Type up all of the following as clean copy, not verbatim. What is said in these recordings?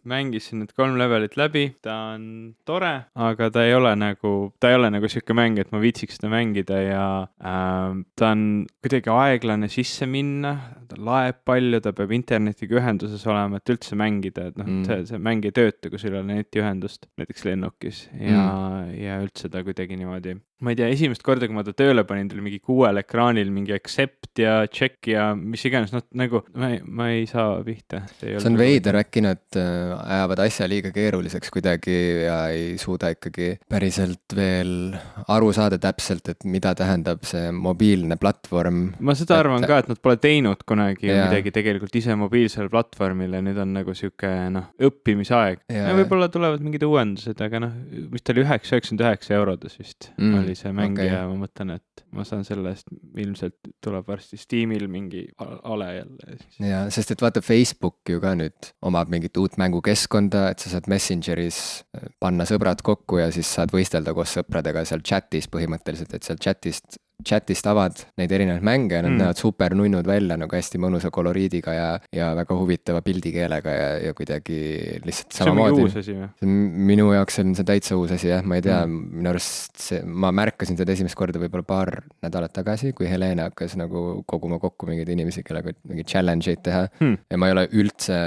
mängisin need 3 levelit läbi, ta on tore, aga ta ei ole nagu siuke mäng, et ma viitsiks seda mängida ja ta on kuidagi aeglane sisse minna, ta laeb palju, ta peab internetiga ühenduses olema, et üldse mängida, et see mäng ei tööta, kui sul ei ole netiühendust, näiteks lennukis ja üldse ta kuidagi niimoodi. Ma ei tea, esimest korda, kui ma ta tööle panin, tuli mingi 6 ekraanil mingi accept ja check ja mis iganes, nagu ma ei saa pihta. See on veider, äkki nad ajavad asja liiga keeruliseks kuidagi ja ei suuda ikkagi päriselt veel aru saada täpselt, et mida tähendab see mobiilne platvorm. Ma seda arvan ka, et nad pole teinud kunagi midagi tegelikult ise mobiilsel platvormil ja nüüd on nagu siuke õppimisaeg. Ja võib-olla tulevad mingid uuendused, aga mis ta oli 9,99 eurodes vist oli see mäng ja ma mõtlen, et ma saan selle eest ilmselt tuleb varsti Steamil mingi ale jälle. Ja, sest et vaata Facebook ju ka nüüd omab mingit uut mängukeskkonda, et sa saad Messengeris panna sõbrad kokku ja siis saad võistelda koos sõpradega seal chatis põhimõtteliselt, et seal chatist avad neid erinevaid mänge ja nad näevad super nunnud välja nagu hästi mõnusa koloriidiga ja väga huvitava pildikeelega ja kuidagi lihtsalt samamoodi. See on mingi uus asi või? Minu jaoks on see täitsa uus asi, jah, ma ei tea, minu arust ma märkasin seda esimest korda võib-olla paar nädalat tagasi, kui Helene hakkas nagu koguma kokku mingeid inimesi, kellega mingeid challenge'id teha ja ma ei ole üldse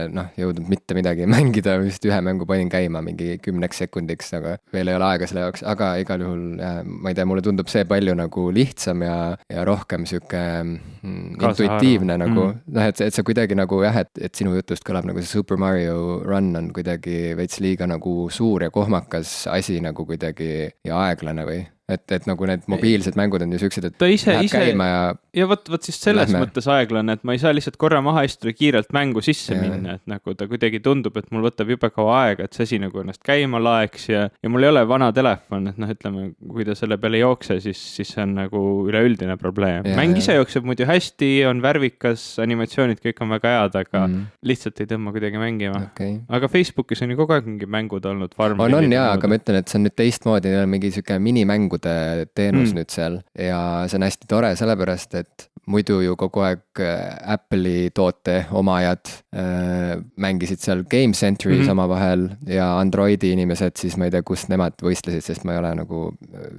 jõudnud mitte midagi mängida, vist ühe mängu panin käima mingi 10 sekundiks, aga veel ei ole aega selle jaoks, aga igal juhul, ma ei tea, mulle tundub see palju nagu lihtsam ja rohkem siuke intuitiivne nagu, et see kuidagi nagu et sinu jutust kõlab nagu see Super Mario Run on kuidagi veits liiga nagu suur ja kohmakas asi nagu kuidagi ja aeglane või? Et nagu need mobiilsed mängud on ju siuksed, et ta ise käima ja võt siis selles mõttes aeglane, et ma ei saa lihtsalt korra maha istuda kiirelt mängu sisse minna, et nagu ta kuidagi tundub, et mul võtab jube kaua aega, et see asi nagu ennast käima laeks ja mul ei ole vana telefon, et ütleme, kui ta selle peale ei jookse, siis see on nagu üleüldine probleem. Mäng ise jookseb muidu hästi, on värvikas, animatsioonid kõik on väga head, aga lihtsalt ei tõmba kuidagi mängima. Aga Facebookis on ju kogu aeg mingi mängud olnud. On jaa, aga ma ütlen, et see on nüüd teistmoodi, mingi siuke minimängu teenus nüüd seal ja see on hästi tore sellepärast, et muidu ju kogu aeg Apple'i toote omajad mängisid seal Game Century's omavahel ja Androidi inimesed siis ma ei tea, kus nemad võistlesid, sest ma ei ole nagu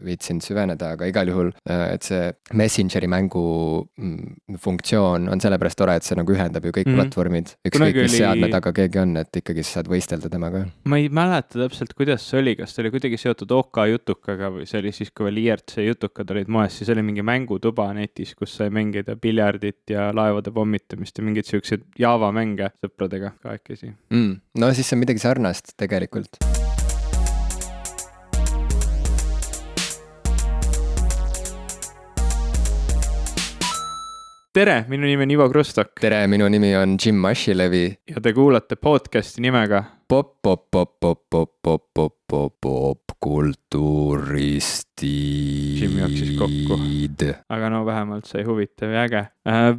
viitsinud süveneda, aga igal juhul, et see Messengeri mängu funktsioon on sellepärast tore, et see nagu ühendab ju kõik platvormid, ükskõik mis seadme taga keegi on, et ikkagi sa saad võistelda temaga. Ma ei mäleta täpselt, kuidas see oli, kas see oli kuidagi seotud OK jutukaga või see oli siis, kui veel IRC jutukad olid moes, siis oli mingi mängutuba netis, kus sai mängida piljardit ja laevade pommitamist ja mingeid siukseid Java mänge sõpradega kahekesi. No siis see on midagi sarnast tegelikult. Tere, minu nimi on Ivo Krustok. Tere, minu nimi on Jim Mashilevi. Ja te kuulate podcasti nimega Pop kultuuristi. Jim jooksis kokku. Aga no vähemalt sai huvitav ja äge.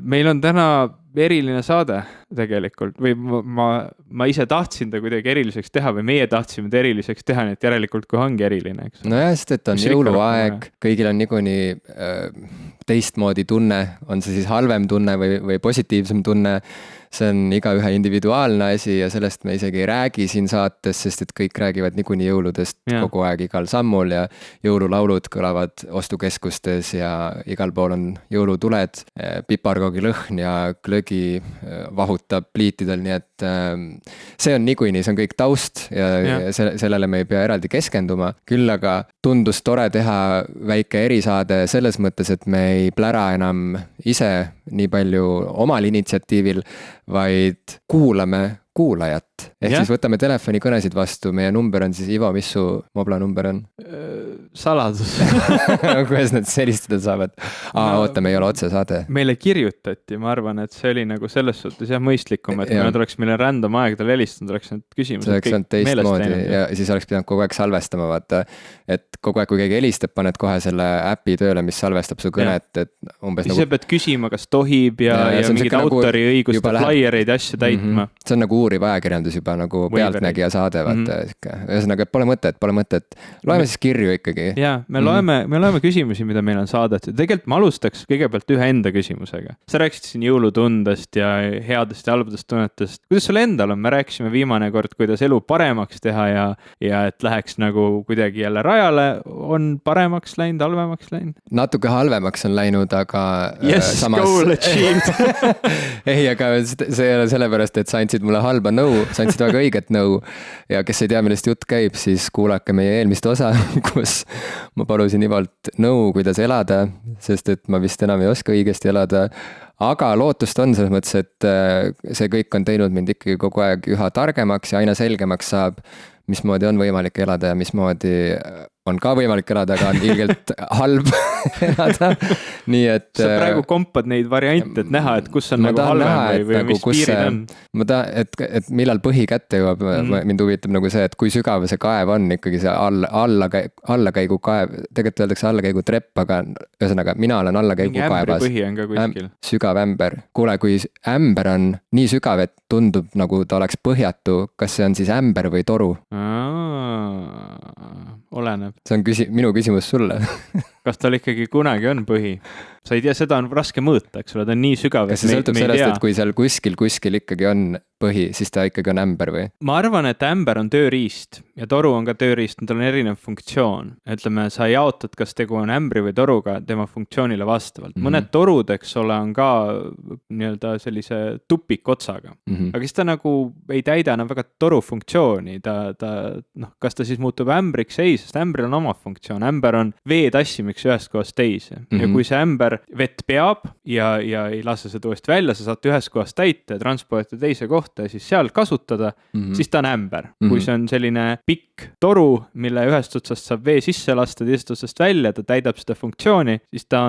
Meil on täna eriline saade tegelikult või ma ise tahtsin ta kuidagi eriliseks teha või meie tahtsime ta eriliseks teha, nii et järelikult kui ongi eriline, eks. No jah, sest et on jõuluaeg, kõigil on niikuinii teistmoodi tunne, on see siis halvem tunne või positiivsem tunne. See on igaühe individuaalne asi ja sellest me isegi ei räägi siin saates, sest et kõik räägivad niikuinii jõuludest kogu aeg igal sammul ja jõululaulud kõlavad ostukeskustes ja igal pool on jõulutuled, piparkoogi lõhn ja glögi vahutab pliitidel, nii et see on niikuinii, see on kõik taust ja sellele me ei pea eraldi keskenduma. Küll aga tundus tore teha väike erisaade selles mõttes, et me ei plära enam ise nii palju omal initsiatiivil, vaid kuulame kuulajat. Siis võtame telefonikõnesid vastu, meie number on siis Ivo, mis su mobla number on? Saladus. Kuidas nad helistada saavad? Oota, me ei ole otsesaade. Meile kirjutati, ma arvan, et see oli nagu selles suhtes mõistlikum, et kui nad oleks meile random aeg tal helistanud, oleks need küsimused kõik meelest läinud. Ja siis oleks pidanud kogu aeg salvestama, vaata, et kogu aeg, kui keegi helistab, paned kohe selle äpi tööle, mis salvestab su kõnet, et umbes siis nagu... pead küsima, kas tohib ja mingid autoriõiguste flyer'id asju täitma. See on nagu uuriv ajakirjandus tundus juba nagu pealtnägija saade, vaata, ühesõnaga, et pole mõtet, loeme siis kirju ikkagi. Jaa, me loeme küsimusi, mida meil on saadetud. Tegelikult ma alustaks kõigepealt ühe enda küsimusega. Sa rääkisid siin jõulutundest ja headest ja halbadest tunnetest. Kuidas sul endal on? Me rääkisime viimane kord, kuidas elu paremaks teha ja et läheks nagu kuidagi jälle rajale. On paremaks läinud, halvemaks läinud? Natuke halvemaks on läinud, aga samas... goal achieved. Ei, aga see ei ole sellepärast, et sa andsid mulle halba nõu, sa andsid väga õiget nõu. Ja kes ei tea, millest jutt käib, siis kuulake meie eelmist osa, kus ma palusin Ivalt nõu, kuidas elada, sest et ma vist enam ei oska õigesti elada. Aga lootust on selles mõttes, et see kõik on teinud mind ikkagi kogu aeg üha targemaks ja aina selgemaks saab, mismoodi on võimalik elada ja mismoodi on ka võimalik elada, aga on ilgelt halb elada. Nii et... Sa praegu kompad neid variante, et näha, et kus on nagu halvem või mis piirid on. Ma tahan, et millal põhi kätte jõuab, mind huvitab nagu see, et kui sügav see kaev on ikkagi see allakäigu kaev, tegelikult öeldakse allakäigu trepp, aga ühesõnaga, mina olen allakäigu kaevas. Põhi on ka kuskil. Sügav ämber. Kuule, kui ämber on nii sügav, et tundub nagu ta oleks põhjatu, kas see on siis ämber või toru? Oleneb. See on minu küsimus sulle. Kas tal ikkagi kunagi on põhi? Sa ei tea, seda on raske mõõta, eks ole, ta on nii sügav, kas see sõltub sellest, et kui seal kuskil ikkagi on põhi, siis ta ikkagi on ämber või? Ma arvan, et ämber on tööriist ja toru on ka tööriist, tal on erinev funktsioon. Ütleme, sa jaotad, kas tegu on ämbri või toruga tema funktsioonile vastavalt. Mõned torud, eks ole, on ka nii-öelda sellise tupikotsaga. Aga siis ta nagu ei täida enam väga toru funktsiooni. Kas ta siis muutub ämbriks? Ei, sest ämbril on oma funktsioon. Ämber on vee tassimiksi ühest kohast teise. Ja kui see ämber vett peab ja ei lase seda uuesti välja, sa saad ühest kohast täita ja transportida teise kohta ja siis seal kasutada, siis ta on ämber. Kui see on selline pikk toru, mille ühest otsast saab vee sisse lasta, teisest otsast välja, ta täidab seda funktsiooni, siis ta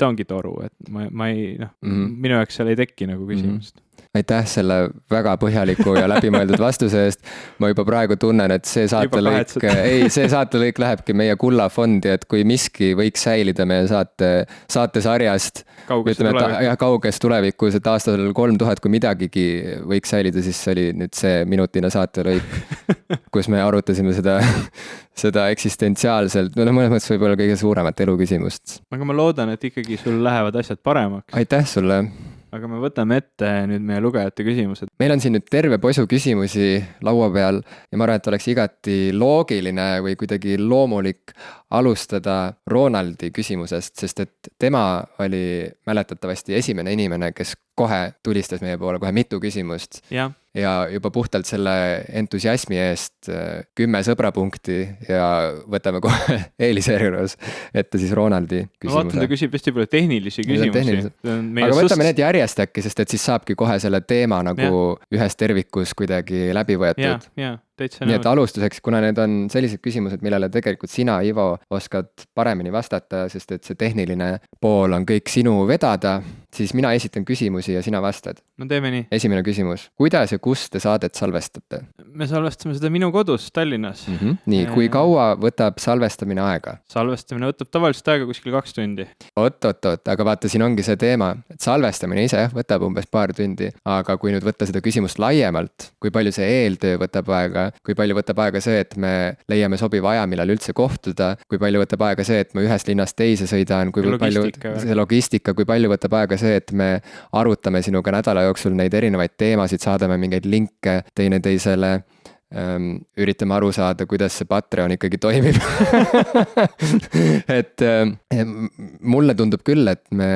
ongi toru. Et minu jaoks seal ei teki nagu küsimust. Aitäh selle väga põhjaliku ja läbimõeldud vastuse eest. Ma juba praegu tunnen, et see saatelõik lähebki meie kullafondi, et kui miski võiks säilida meie saatesarjast, kauges tulevikus, et aastal 3000, kui midagigi võiks säilida, siis see oli nüüd see minutine saatelõik, kus me arutasime seda eksistentsiaalselt, mõnes mõttes võib-olla kõige suuremat eluküsimust. Aga ma loodan, et ikkagi sul lähevad asjad paremaks. Aitäh sulle! Aga me võtame ette nüüd meie lugejate küsimused. Meil on siin nüüd terve posu küsimusi laua peal ja ma arvan, et oleks igati loogiline või kuidagi loomulik alustada Ronaldi küsimusest, sest et tema oli mäletatavasti esimene inimene, kes kohe tulistas meie poole kohe mitu küsimust. Ja juba puhtalt selle entusiasmi eest 10 sõbrapunkti ja võtame kohe eelisjärjekorras ette siis Ronaldi küsimuse. Ma vaatan, ta küsib hästi palju tehnilisi küsimusi. Aga võtame need järjest äkki, sest et siis saabki kohe selle teema nagu ühes tervikus kuidagi läbi võetud. Nii et alustuseks, kuna need on sellised küsimused, millele tegelikult sina, Ivo, oskad paremini vastata, sest et see tehniline pool on kõik sinu vedada, siis mina esitan küsimusi ja sina vastad. No teeme nii. Esimene küsimus. Kuidas ja kus te saadet salvestate? Me salvestame seda minu kodus Tallinnas. Nii, kui kaua võtab salvestamine aega? Salvestamine võtab tavaliselt aega kuskil 2 tundi. Oot, aga vaata, siin ongi see teema, et salvestamine ise võtab umbes paar tundi, aga kui nüüd võtta seda küsimust laiemalt, kui palju see eeltöö võtab aega, kui palju võtab aega see, et me leiame sobiva aja, millal üldse kohtuda, kui palju võtab aega see, et ma ühest linnast teise sõidan, kui palju see logistika, kui palju võtab aega see, et me arutame sinuga nädala jooksul neid erinevaid teemasid, saadame mingeid linke teineteisele, üritame aru saada, kuidas see Patreon ikkagi toimib. Et mulle tundub küll, et me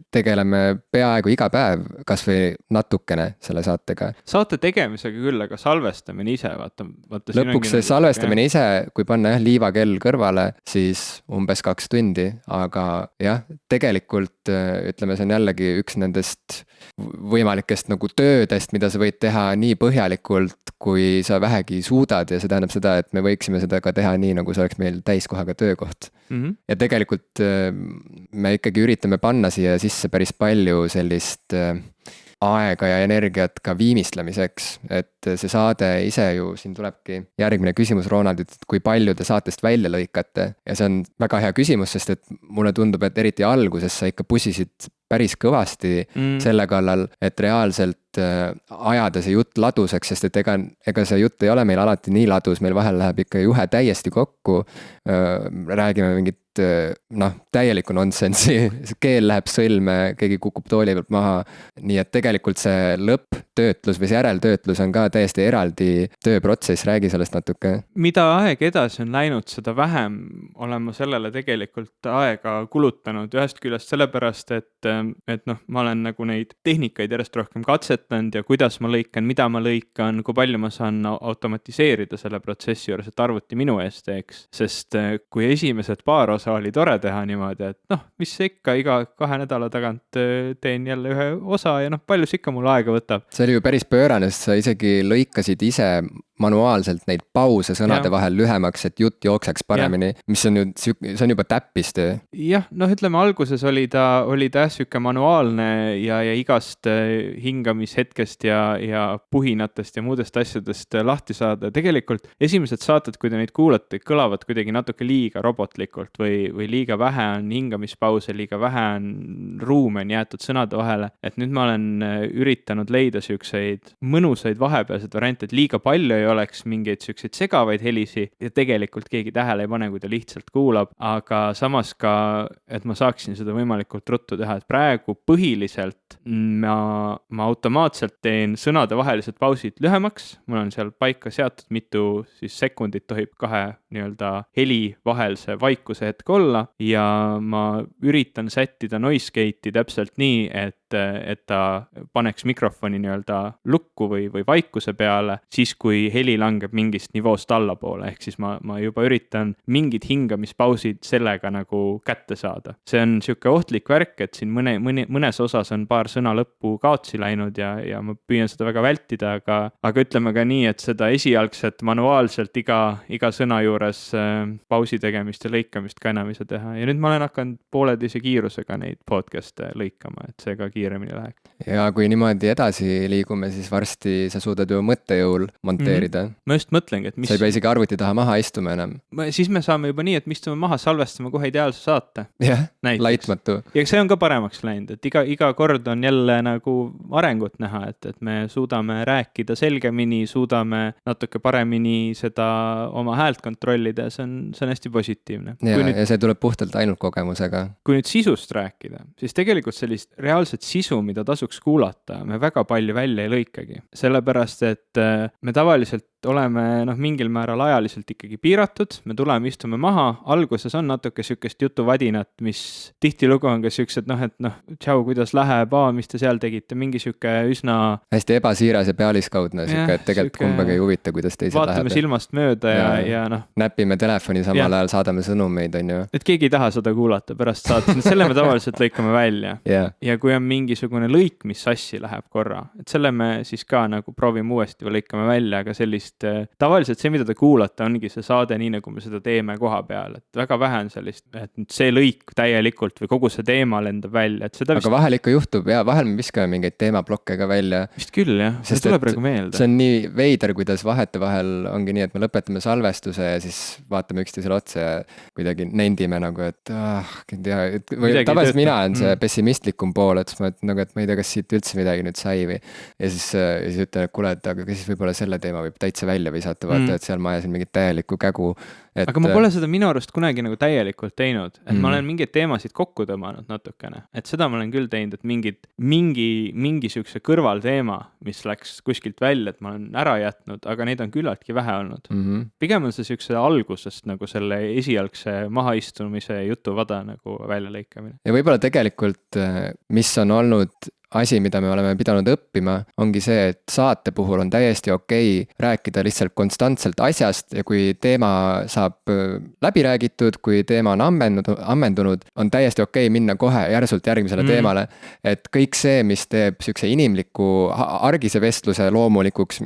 tegeleme peaaegu iga päev kas või natukene selle saatega. Saate tegemisega küll, aga salvestamine ise, vaata lõpuks see salvestamine ise, kui panna liivakell kõrvale, siis umbes 2 tundi, aga jah, tegelikult ütleme, see on jällegi üks nendest võimalikest nagu töödest, mida sa võid teha nii põhjalikult, kui sa vähegi suudad ja see tähendab seda, et me võiksime seda ka teha nii, nagu see oleks meil täiskohaga töökoht. Ja tegelikult me ikkagi üritame panna siia sisse päris palju sellist aega ja energiat ka viimistlemiseks, et see saade ise ju, siin tulebki järgmine küsimus Ronaldilt, et kui palju te saatest välja lõikate ja see on väga hea küsimus, sest et mulle tundub, et eriti alguses sa ikka pussisid päris kõvasti selle kallal, et reaalselt ajada see jutt laduseks, sest et ega see jutt ei ole meil alati nii ladus, meil vahel läheb ikka juhe täiesti kokku, räägime mingit täielikku nonsensi, keel läheb sõlme, keegi kukub tooli pealt maha, nii et tegelikult see lõpptöötlus või see järeltöötlus on ka täiesti eraldi tööprotsess, räägi sellest natuke. Mida aeg edasi on läinud, seda vähem olen ma sellele tegelikult aega kulutanud, ühest küljest sellepärast, et ma olen nagu neid tehnikaid järjest rohkem katsetanud ja kuidas ma lõikan, mida ma lõikan, kui palju ma saan automatiseerida selle protsessi juures, et arvuti minu eest teeks, sest kui esimesed paar osa oli tore teha niimoodi, et mis see ikka, iga 2 nädala tagant teen jälle ühe osa ja palju see ikka mul aega võtab. See oli ju päris pöörane, sest sa isegi lõikasid ise manuaalselt neid pause sõnade vahel lühemaks, et jutt jookseks paremini, mis on ju, see on juba täppistöö. Jah, ütleme alguses oli ta siuke manuaalne ja igast hingamishetkest ja puhinatest ja muudest asjadest lahti saada. Tegelikult esimesed saated, kui te neid kuulate, kõlavad kuidagi natuke liiga robotlikult või liiga vähe on hingamispause, liiga vähe on ruume on jäetud sõnade vahele. Et nüüd ma olen üritanud leida siukseid mõnusaid vahepealseid variante, et liiga palju ei oleks mingeid siukseid segavaid helisi ja tegelikult keegi tähele ei pane, kui ta lihtsalt kuulab, aga samas ka, et ma saaksin seda võimalikult ruttu teha, et praegu põhiliselt ma automaatselt teen sõnade vahelised pausid lühemaks, mul on seal paika seatud, mitu siis sekundit tohib 2 nii-öelda heli vahel see vaikuse hetk olla ja ma üritan sättida noise gate'i täpselt nii, et ta paneks mikrofoni nii-öelda lukku või vaikuse peale, siis kui heli langeb mingist nivoost allapoole, ehk siis ma juba üritan mingid hingamispausid sellega nagu kätte saada. See on siuke ohtlik värk, et siin mõnes osas on paar sõna lõppu kaotsi läinud ja ma püüan seda väga vältida, aga ütleme ka nii, et seda esialgset manuaalselt iga sõna juures pausi tegemist ja lõikamist ka enam ei saa teha. Ja nüüd ma olen hakanud pooleteise kiirusega neid podcast'e lõikama, et see ka kiiremini läheks. Ja kui niimoodi edasi liigume, siis varsti sa suudad ju mõttejõul monteerida. Ma just mõtlengi, et sa ei pea isegi arvuti taha maha istuma enam. Siis me saame juba nii, et me istume maha, salvestame kohe ideaalse saate. Jah, laitmatu. Ja see on ka paremaks läinud, et iga kord on jälle nagu arengut näha, et me suudame rääkida selgemini, suudame natuke paremini seda oma häält kontrollida ja see on hästi positiivne. Ja see tuleb puhtalt ainult kogemusega. Kui nüüd sisust rääkida, siis tegelikult sellist reaalset sisu, mida tasuks kuulata, me väga palju välja ei lõikagi. Sellepärast, et me tavaliselt oleme mingil määral ajaliselt ikkagi piiratud, me tuleme, istume maha, alguses on natuke siukest jutuvadinat, mis tihtilugu on ka siuksed, tšau, kuidas läheb, mis te seal tegite, mingi siuke üsna hästi ebasiiras ja pealiskaudne, siuke, et tegelikult kumbagi ei huvita, kuidas teised läheb. Vaatame silmast mööda ja näpime telefoni samal ajal, saadame sõnumeid, on ju. Et keegi ei taha seda kuulata pärast saates, selle me tavaliselt lõikame välja. Ja kui on mingisugune lõik, mis sassi läheb korra, et selle me siis ka nagu proovime uuesti või lõikame välja, aga tavaliselt see, mida te kuulate, ongi see saade nii, nagu me seda teeme koha peal, et väga vähe on sellist, et see lõik täielikult või kogu see teema lendab välja, et seda aga vahel ikka juhtub ja vahel me viskame mingeid teemaplokke ka välja. Vist küll, jah, see tuleb praegu meelde. See on nii veider, kuidas vahetevahel ongi nii, et me lõpetame salvestuse ja siis vaatame üksteisele otsa ja kuidagi nendime nagu, et tavaliselt mina on see pessimistlikum pool, et ma ei tea, kas siit üldse midagi nüüd sai või ja siis ütlen, et kuule, et aga siis võib-olla selle teema võib täitsa välja visata, vaata, et seal ma ajasin mingit täielikku kägu. Aga ma pole seda minu arust kunagi nagu täielikult teinud, et ma olen mingeid teemasid kokku tõmmanud natukene, et seda ma olen küll teinud, et mingi siukse kõrvalteema, mis läks kuskilt välja, et ma olen ära jätnud, aga neid on küllaltki vähe olnud. Pigem on see siukse algusest nagu selle esialgse mahaistumise jutuvada nagu välja lõikamine. Ja võib-olla tegelikult, mis on olnud asi, mida me oleme pidanud õppima, ongi see, et saate puhul on täiesti okei rääkida lihtsalt konstantselt asjast ja kui teema saab läbi räägitud, kui teema on ammendunud, on täiesti okei minna kohe järsult järgmisele teemale. Et kõik see, mis teeb siukse inimliku argise vestluse loomulikuks,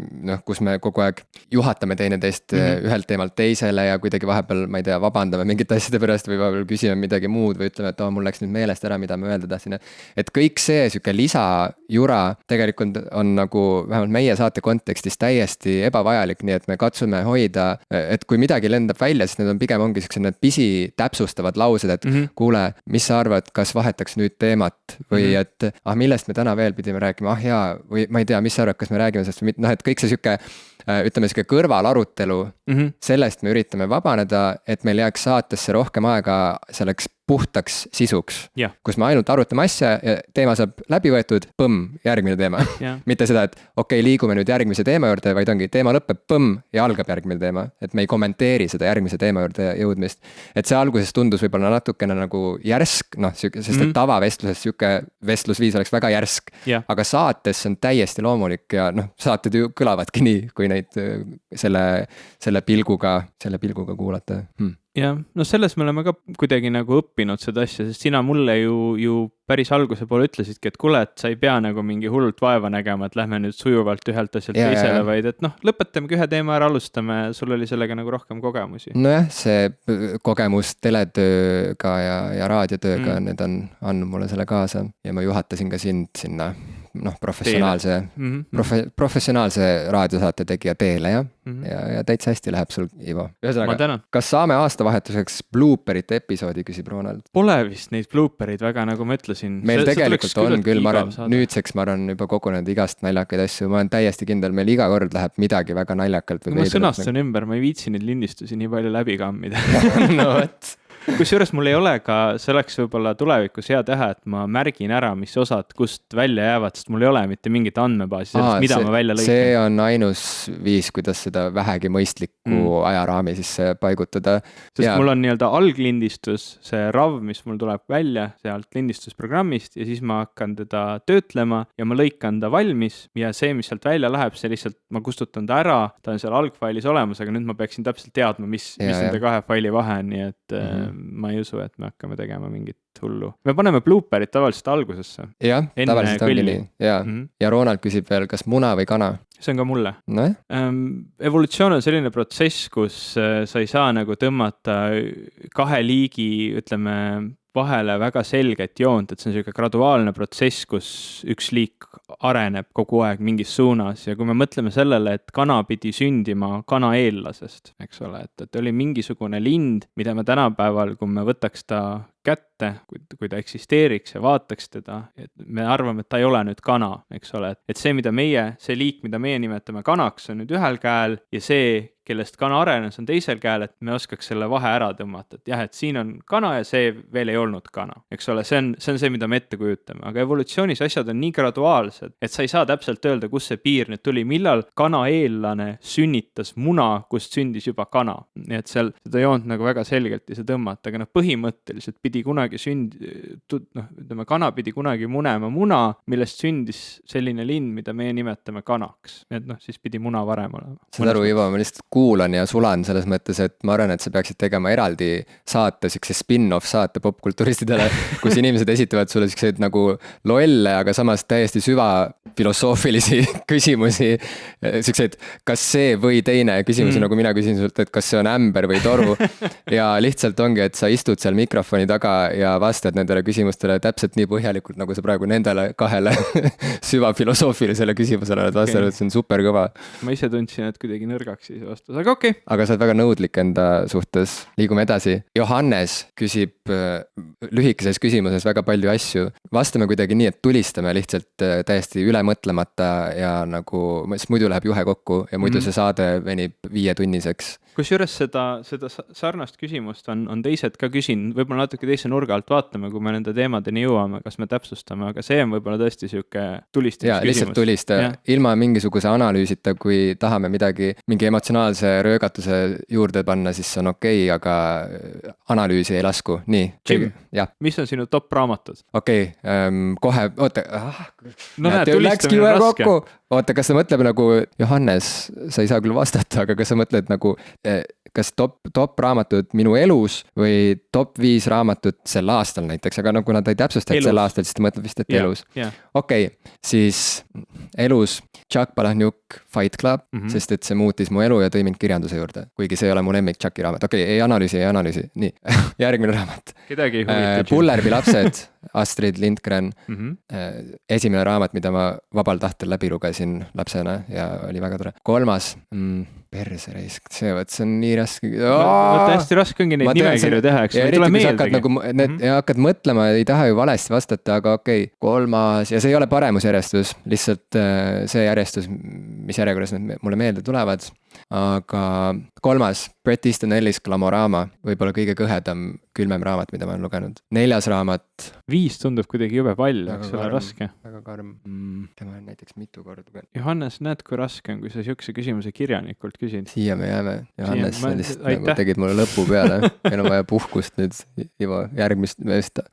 kus me kogu aeg juhatame teineteist ühelt teemalt teisele ja kuidagi vahepeal, ma ei tea, vabandame mingite asjade pärast või vahepeal küsime midagi muud või ütleme, et mul läks nüüd meelest ära, mida ma öelda tahtsin. Et kõik see siuke lisajura tegelikult on nagu vähemalt meie saate kontekstis täiesti ebavajalik, nii et me katsume hoida, et kui midagi lendab välja, siis need on pigem ongi siuksed need pisi täpsustavad laused, et kuule, mis sa arvad, kas vahetaks nüüd teemat või et millest me täna veel pidime rääkima, jaa, või ma ei tea, mis sa arvad, kas me räägime sellest või mitte, noh, et kõik see sihuke ütleme sihuke kõrvalarutelu, sellest me üritame vabaneda, et meil jääks saatesse rohkem aega selleks puhtaks sisuks, kus me ainult arutame asja ja teema saab läbi võetud, järgmine teema. Mitte seda, et okei, liigume nüüd järgmise teema juurde, vaid ongi teema lõpeb, ja algab järgmine teema. Et me ei kommenteeri seda järgmise teema juurde jõudmist. Et see alguses tundus võib-olla natukene nagu järsk, noh, sest et tavavestluses sihuke vestlusviis oleks väga järsk. Aga saates on täiesti loomulik ja noh, saated ju kõlavadki nii, kui neid selle pilguga kuulata. Jah, no selles me oleme ka kuidagi nagu õppinud seda asja, sest sina mulle ju päris alguse poole ütlesidki, et kuule, et sa ei pea nagu mingi hullult vaeva nägema, et lähme nüüd sujuvalt ühelt asjalt teisele, vaid et noh, lõpetamegi ühe teema ära, alustame, sul oli sellega nagu rohkem kogemusi. Nojah, see kogemus teletööga ja raadiotööga, need on andnud mulle selle kaasa ja ma juhatasin ka sind sinna professionaalse raadiosaate tegija teele, ja täitsa hästi läheb sul, Ivo. Ühesõnaga, kas saame aastavahetuseks blooperite episoodi, küsib Ronald? Pole vist neid blooperid väga, nagu ma ütlesin. Meil tegelikult on küll, ma arvan, nüüdseks ma arvan juba kogunenud igast naljakaid asju, ma olen täiesti kindel, meil iga kord läheb midagi väga naljakalt. Ma sõnastan ümber, ma ei viitsi neid lindistusi nii palju läbi kammida. No võt. Kusjuures mul ei ole ka, see oleks võib-olla tulevikus hea teha, et ma märgin ära, mis osad kust välja jäävad, sest mul ei ole mitte mingit andmebaasi sellest, mida ma välja lõikan. See on ainus viis, kuidas seda vähegi mõistlikku ajaraami sisse paigutada. Sest mul on nii-öelda alglindistus, see RAW, mis mul tuleb välja sealt lindistusprogrammist ja siis ma hakkan teda töötlema ja ma lõikan ta valmis ja see, mis sealt välja läheb, see lihtsalt ma kustutan ta ära, ta on seal algfailis olemas, aga nüüd ma peaksin täpselt teadma, mis nende kahe faili vahe on, nii et ma ei usu, et me hakkame tegema mingit hullu. Me paneme blooperid tavaliselt algusesse. Jah, tavaliselt ongi nii. Ja Ronald küsib veel, kas muna või kana? See on ka mulle. No? Evolutsioon on selline protsess, kus sa ei saa nagu tõmmata kahe liigi, ütleme, vahele väga selget joont, et see on selline graduaalne protsess, kus üks liik areneb kogu aeg mingis suunas ja kui me mõtleme sellele, et kana pidi sündima kanaeellasest, eks ole, et oli mingisugune lind, mida me tänapäeval, kui me võtaks ta kätte, kui ta eksisteeriks ja vaataks teda, et me arvame, et ta ei ole nüüd kana, eks ole, et see, see liik, mida meie nimetame kanaks, on nüüd ühel käel ja see, kellest kana arenes, on teisel käel, et me oskaks selle vahe ära tõmmata, et jah, et siin on kana ja see veel ei olnud kana, eks ole, see on see, mida me ette kujutame, aga evolutsioonis asjad on nii graduaalsed, et sa ei saa täpselt öelda, kus see piir nüüd tuli, millal kanaeellane sünnitas muna, kust sündis juba kana, nii et seal seda joont nagu väga selgelt ei saa tõmmata, aga põhimõtteliselt pidi kunagi kana pidi kunagi munema muna, millest sündis selline lind, mida meie nimetame kanaks. Et siis pidi muna varem olema. Saad aru, Ivo, ma lihtsalt kuulan ja sulan selles mõttes, et ma arvan, et sa peaksid tegema eraldi saate, siukse spin-off saate popkulturistidele, kus inimesed esitavad sulle siukseid nagu lolle, aga samas täiesti süvafilosoofilisi küsimusi. Siukseid, kas see või teine küsimusi, nagu mina küsin sult, et kas see on ämber või toru. Ja lihtsalt ongi, et sa istud seal mikrofoni taga ja vastad nendele küsimustele täpselt nii põhjalikult, nagu sa praegu nendele kahele süvafilosoofilisele küsimusele oled vastanud, see on super kõva. Ma ise tundsin, et kuidagi nõrgaks siis vastus, aga okei. Aga sa oled väga nõudlik enda suhtes. Liigume edasi. Johannes küsib lühikeses küsimuses väga palju asju. Vastame kuidagi nii, et tulistame lihtsalt täiesti üle mõtlemata ja nagu, muidu läheb juhe kokku ja muidu see saade venib 5-tunniseks. Kusjuures seda sarnast küsimust on teised ka küsinud, võib-olla natuke teise nurga alt vaatame, kui me nende teemadeni jõuame, kas me täpsustame, aga see on võib-olla tõesti siuke tulistamise küsimus. Lihtsalt tulista, ilma mingisuguse analüüsita, kui tahame mingi emotsionaalse röögatuse juurde panna, siis on okei, aga analüüsi ei lasku. Nii. Jim, mis on sinu top raamatud? Okei, kohe, oota. No näed, tulistamine on raske. oota, kas sa mõtled nagu, Johannes, sa ei saa küll vastata, aga kas sa mõtled nagu, kas top raamatud minu elus või top 5 raamatut sel aastal näiteks, aga no kuna ta ei täpsusta, et sel aastal, siis ta mõtleb vist, et elus. Okei, siis elus Chuck Palahniuk Fight Club, sest et see muutis mu elu ja tõi mind kirjanduse juurde, kuigi see ei ole mu lemmik Chucki raamat. Okei, ei analüüsi. Nii, järgmine raamat. Kedagi ei huvita. Pullerbi lapsed, Astrid Lindgren. Esimene raamat, mida ma vabal tahtel läbi lugesin lapsena ja oli väga tore. 3. Persereisk, see on nii raske. Hästi raske ongi neid nimekirju teha, eks ei tule meeldegi. Hakkad mõtlema, ei taha ju valesti vastata, aga okei, 3. ja see ei ole paremusjärjestus, lihtsalt see järjestus, mis järjekorras need mulle meelde tulevad. Aga 3. Bret Easton Ellis Glamorama, võib-olla kõige kõhedam, külmem raamat, mida ma olen lugenud. 4. raamat. 5 tundub kuidagi jube palju, eks ole raske. Väga karm. Tema on näiteks mitu korda lugenud. Johannes, näed, kui raske on, kui sa siukse küsimuse kirjanikult küsid. Siia me jääme. Johannes, sa lihtsalt nagu tegid mulle lõpu peale. Meil on vaja puhkust nüüd. Ivo, järgmist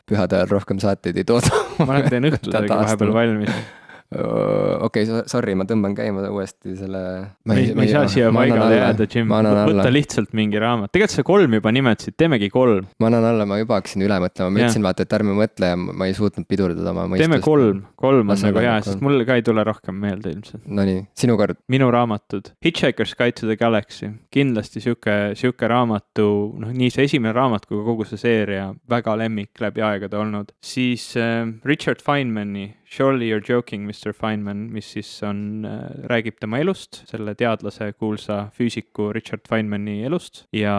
pühade ajal rohkem saateid ei tooda. Ma teen õhtusegi vahepeal valmis. Okei, sorry, ma tõmban käima uuesti selle... Ma ei saa siia paigale jääda, Jim. Võtta lihtsalt mingi raamat. Tegelikult sa 3 juba nimetasid, teemegi 3. Ma annan alla, ma juba hakkasin üle mõtlema. Ma ütlesin vaata, et ärme mõtle ja ma ei suutnud pidurdada oma mõistust. Teeme 3. 3 on nagu hea, sest mulle ka ei tule rohkem meelde ilmselt. Nonii, sinu kord. Minu raamatud. Hitchhiker's Guide to the Galaxy. Kindlasti siuke raamatu, nii see esimene raamat kui kogu see seeria, väga lemmik läbi aegade olnud. Siis Richard Feynmani Surely You're Joking, Mr. Feynman, mis siis räägib tema elust, selle teadlase kuulsa füüsiku Richard Feynmani elust ja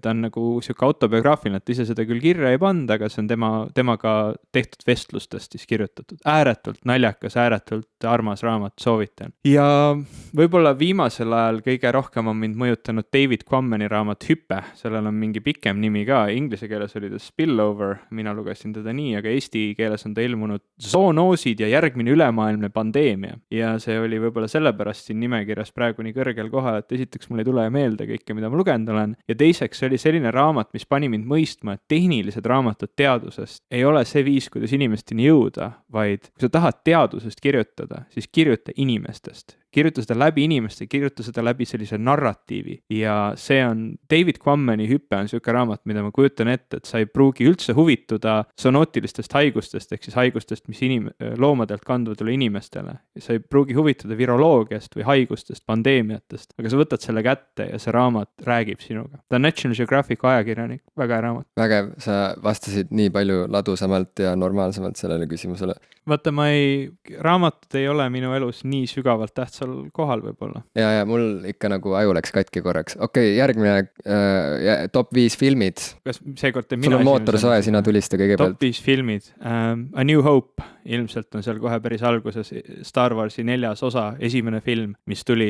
ta on nagu siuke autobiograafiline, et ise seda küll kirja ei pand, aga see on temaga tehtud vestlustest siis kirjutatud. Ääretult naljakas, ääretult armas raamat, soovitan. Ja võib-olla viimasel ajal kõige rohkem on mind mõjutanud David Quammani raamat Hüpe, sellel on mingi pikem nimi ka, inglise keeles oli ta Spillover, mina lugesin teda nii, aga eesti keeles on ta ilmunud Zoonoosid ja järgmine ülemaailmne pandeemia. Ja see oli võib-olla sellepärast siin nimekirjas praegu nii kõrgel kohal, et esiteks mul ei tule meelde kõike, mida ma lugenud olen. Ja teiseks see oli selline raamat, mis pani mind mõistma, et tehnilised raamatud teadusest ei ole see viis, kuidas inimesteni jõuda, vaid kui sa tahad teadusest kirjutada, siis kirjuta inimestest. Kirjuta seda läbi inimeste, kirjuta seda läbi sellise narratiivi ja see on David Quammani Hüpe on siuke raamat, mida ma kujutan ette, et sa ei pruugi üldse huvituda zoonootilistest haigustest ehk siis haigustest, mis loomadelt kanduvad üle inimestele. Sa ei pruugi huvituda viroloogiast või haigustest, pandeemiatest, aga sa võtad selle kätte ja see raamat räägib sinuga. Ta on National Geographic ajakirjanik, väga hea raamat. Vägev, sa vastasid nii palju ladusamalt ja normaalsemalt sellele küsimusele. Vaata, raamatud ei ole minu elus nii sügavalt tähtsal kohal võib-olla. Ja mul ikka nagu aju läks katki korraks. Okei, järgmine top 5 filmid. Kas seekord teeb mina sul on mootor soe, sina tulista kõigepealt. Top 5 filmid. A New Hope, ilmselt on seal kohe päris alguses Star Warsi 4. osa, esimene film, mis tuli.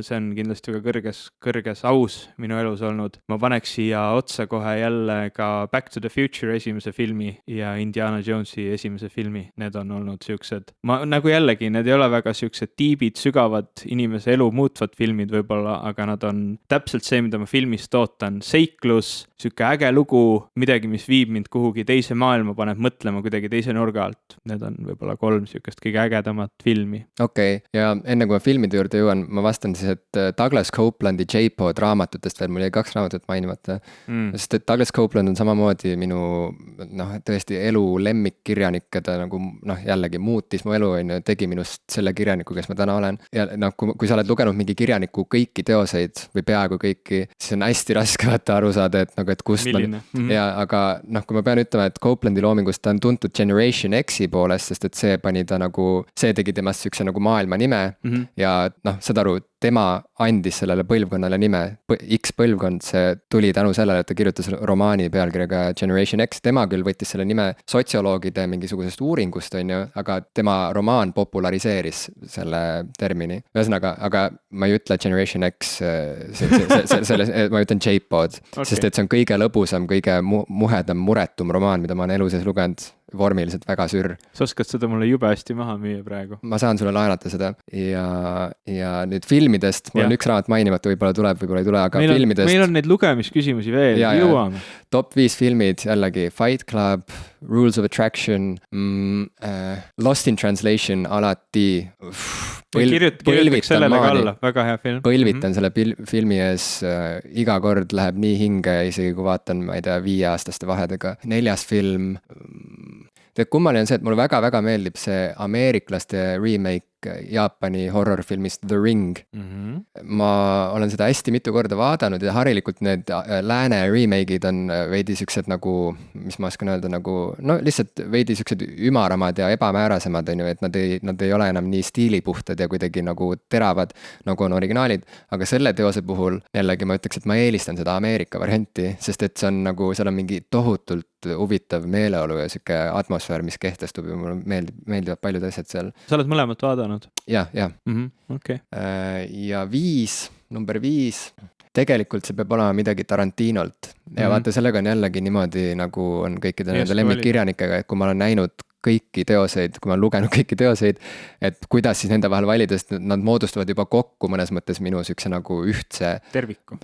See on kindlasti väga kõrges aus minu elus olnud. Ma paneks siia otsa kohe jälle ka Back to the Future esimese filmi ja Indiana Jonesi esimese filmi. Need on olnud siuksed. Nagu jällegi, need ei ole väga siuksed tiibid, sügavad inimese elu muutvad filmid võib-olla, aga nad on täpselt see, mida ma filmist ootan. Seiklus, siuke äge lugu, midagi, mis viib mind kuhugi teise maailma, paneb mõtlema kuidagi teise nurga alt. Need on võib-olla 3 siukest kõige ägedamat filmi. Okei, ja enne kui ma filmide juurde jõuan, ma vastan siis, et Douglas Coplandi J-Pod raamatutest veel, mul jäi 2 raamatut mainimata. Sest et Douglas Copeland on samamoodi minu tõesti elu lemmikkirjanik, keda nagu jällegi muutis mu elu, tegi minust selle kirjaniku, kes ma täna olen. Ja kui sa oled lugenud mingi kirjaniku kõiki teoseid või peaaegu kõiki, siis on hästi raske aru saada, et kust ja aga kui ma pean ütlema, et Coplandi loomingust ta on tuntud Generation X-i poolest, sest et see tegi temast siukse nagu maailma nime ja saad aru, tema andis sellele põlvkonnale nime, X-põlvkond, see tuli tänu sellele, et ta kirjutas romaani pealkirjaga Generation X, tema küll võttis selle nime sotsioloogide mingisugusest uuringust, aga tema romaan populariseeris selle termini. Ühesõnaga, aga ma ei ütle Generation X, ma ütlen J-Pod, sest et see on kõige lõbusam, kõige muhedam, muretum romaan, mida ma olen elu sees lugenud. vormiliselt väga sürr. Sa oskad seda mulle jube hästi maha müüa praegu? Ma saan sulle laenata seda ja nüüd filmidest, mul on üks raamat mainimata, võib-olla tuleb, võib-olla ei tule, aga filmidest. Meil on neid lugemisküsimusi veel, jõuame. Top 5 filmid jällegi Fight Club, Rules of Attraction, Lost in Translation alati. Kirjutaks sellele ka alla, väga hea film. Põlvitan selle filmi ees, iga kord läheb nii hinge, isegi kui vaatan, ma ei tea, 5-aastaste vahedega. 4. film, kummaline on see, et mulle väga-väga meeldib see ameeriklaste remake Jaapani horrorfilmist The Ring. Ma olen seda hästi mitu korda vaadanud ja harilikult need lääne remake'id on veidi siuksed nagu, mis ma oskan öelda, nagu, no lihtsalt veidi siuksed ümaramad ja ebamäärasemad on ju, et nad ei ole enam nii stiilipuhtad ja kuidagi nagu teravad, nagu on originaalid, aga selle teose puhul jällegi ma ütleks, et ma eelistan seda Ameerika varianti, sest et see on nagu, seal on mingi tohutult huvitav meeleolu ja siuke atmosfäär, mis kehtestub ja mulle meeldivad paljud asjad seal. Sa oled mõlemat vaadanud? Jah. Okay. Ja number 5, tegelikult see peab olema midagi Tarantinolt ja vaata, sellega on jällegi niimoodi, nagu on kõikide nende lemmikkirjanikega, et kui ma olen näinud kõiki teoseid, kui ma olen lugenud kõiki teoseid, et kuidas siis nende vahel valida, sest nad moodustavad juba kokku mõnes mõttes minu siukse nagu ühtse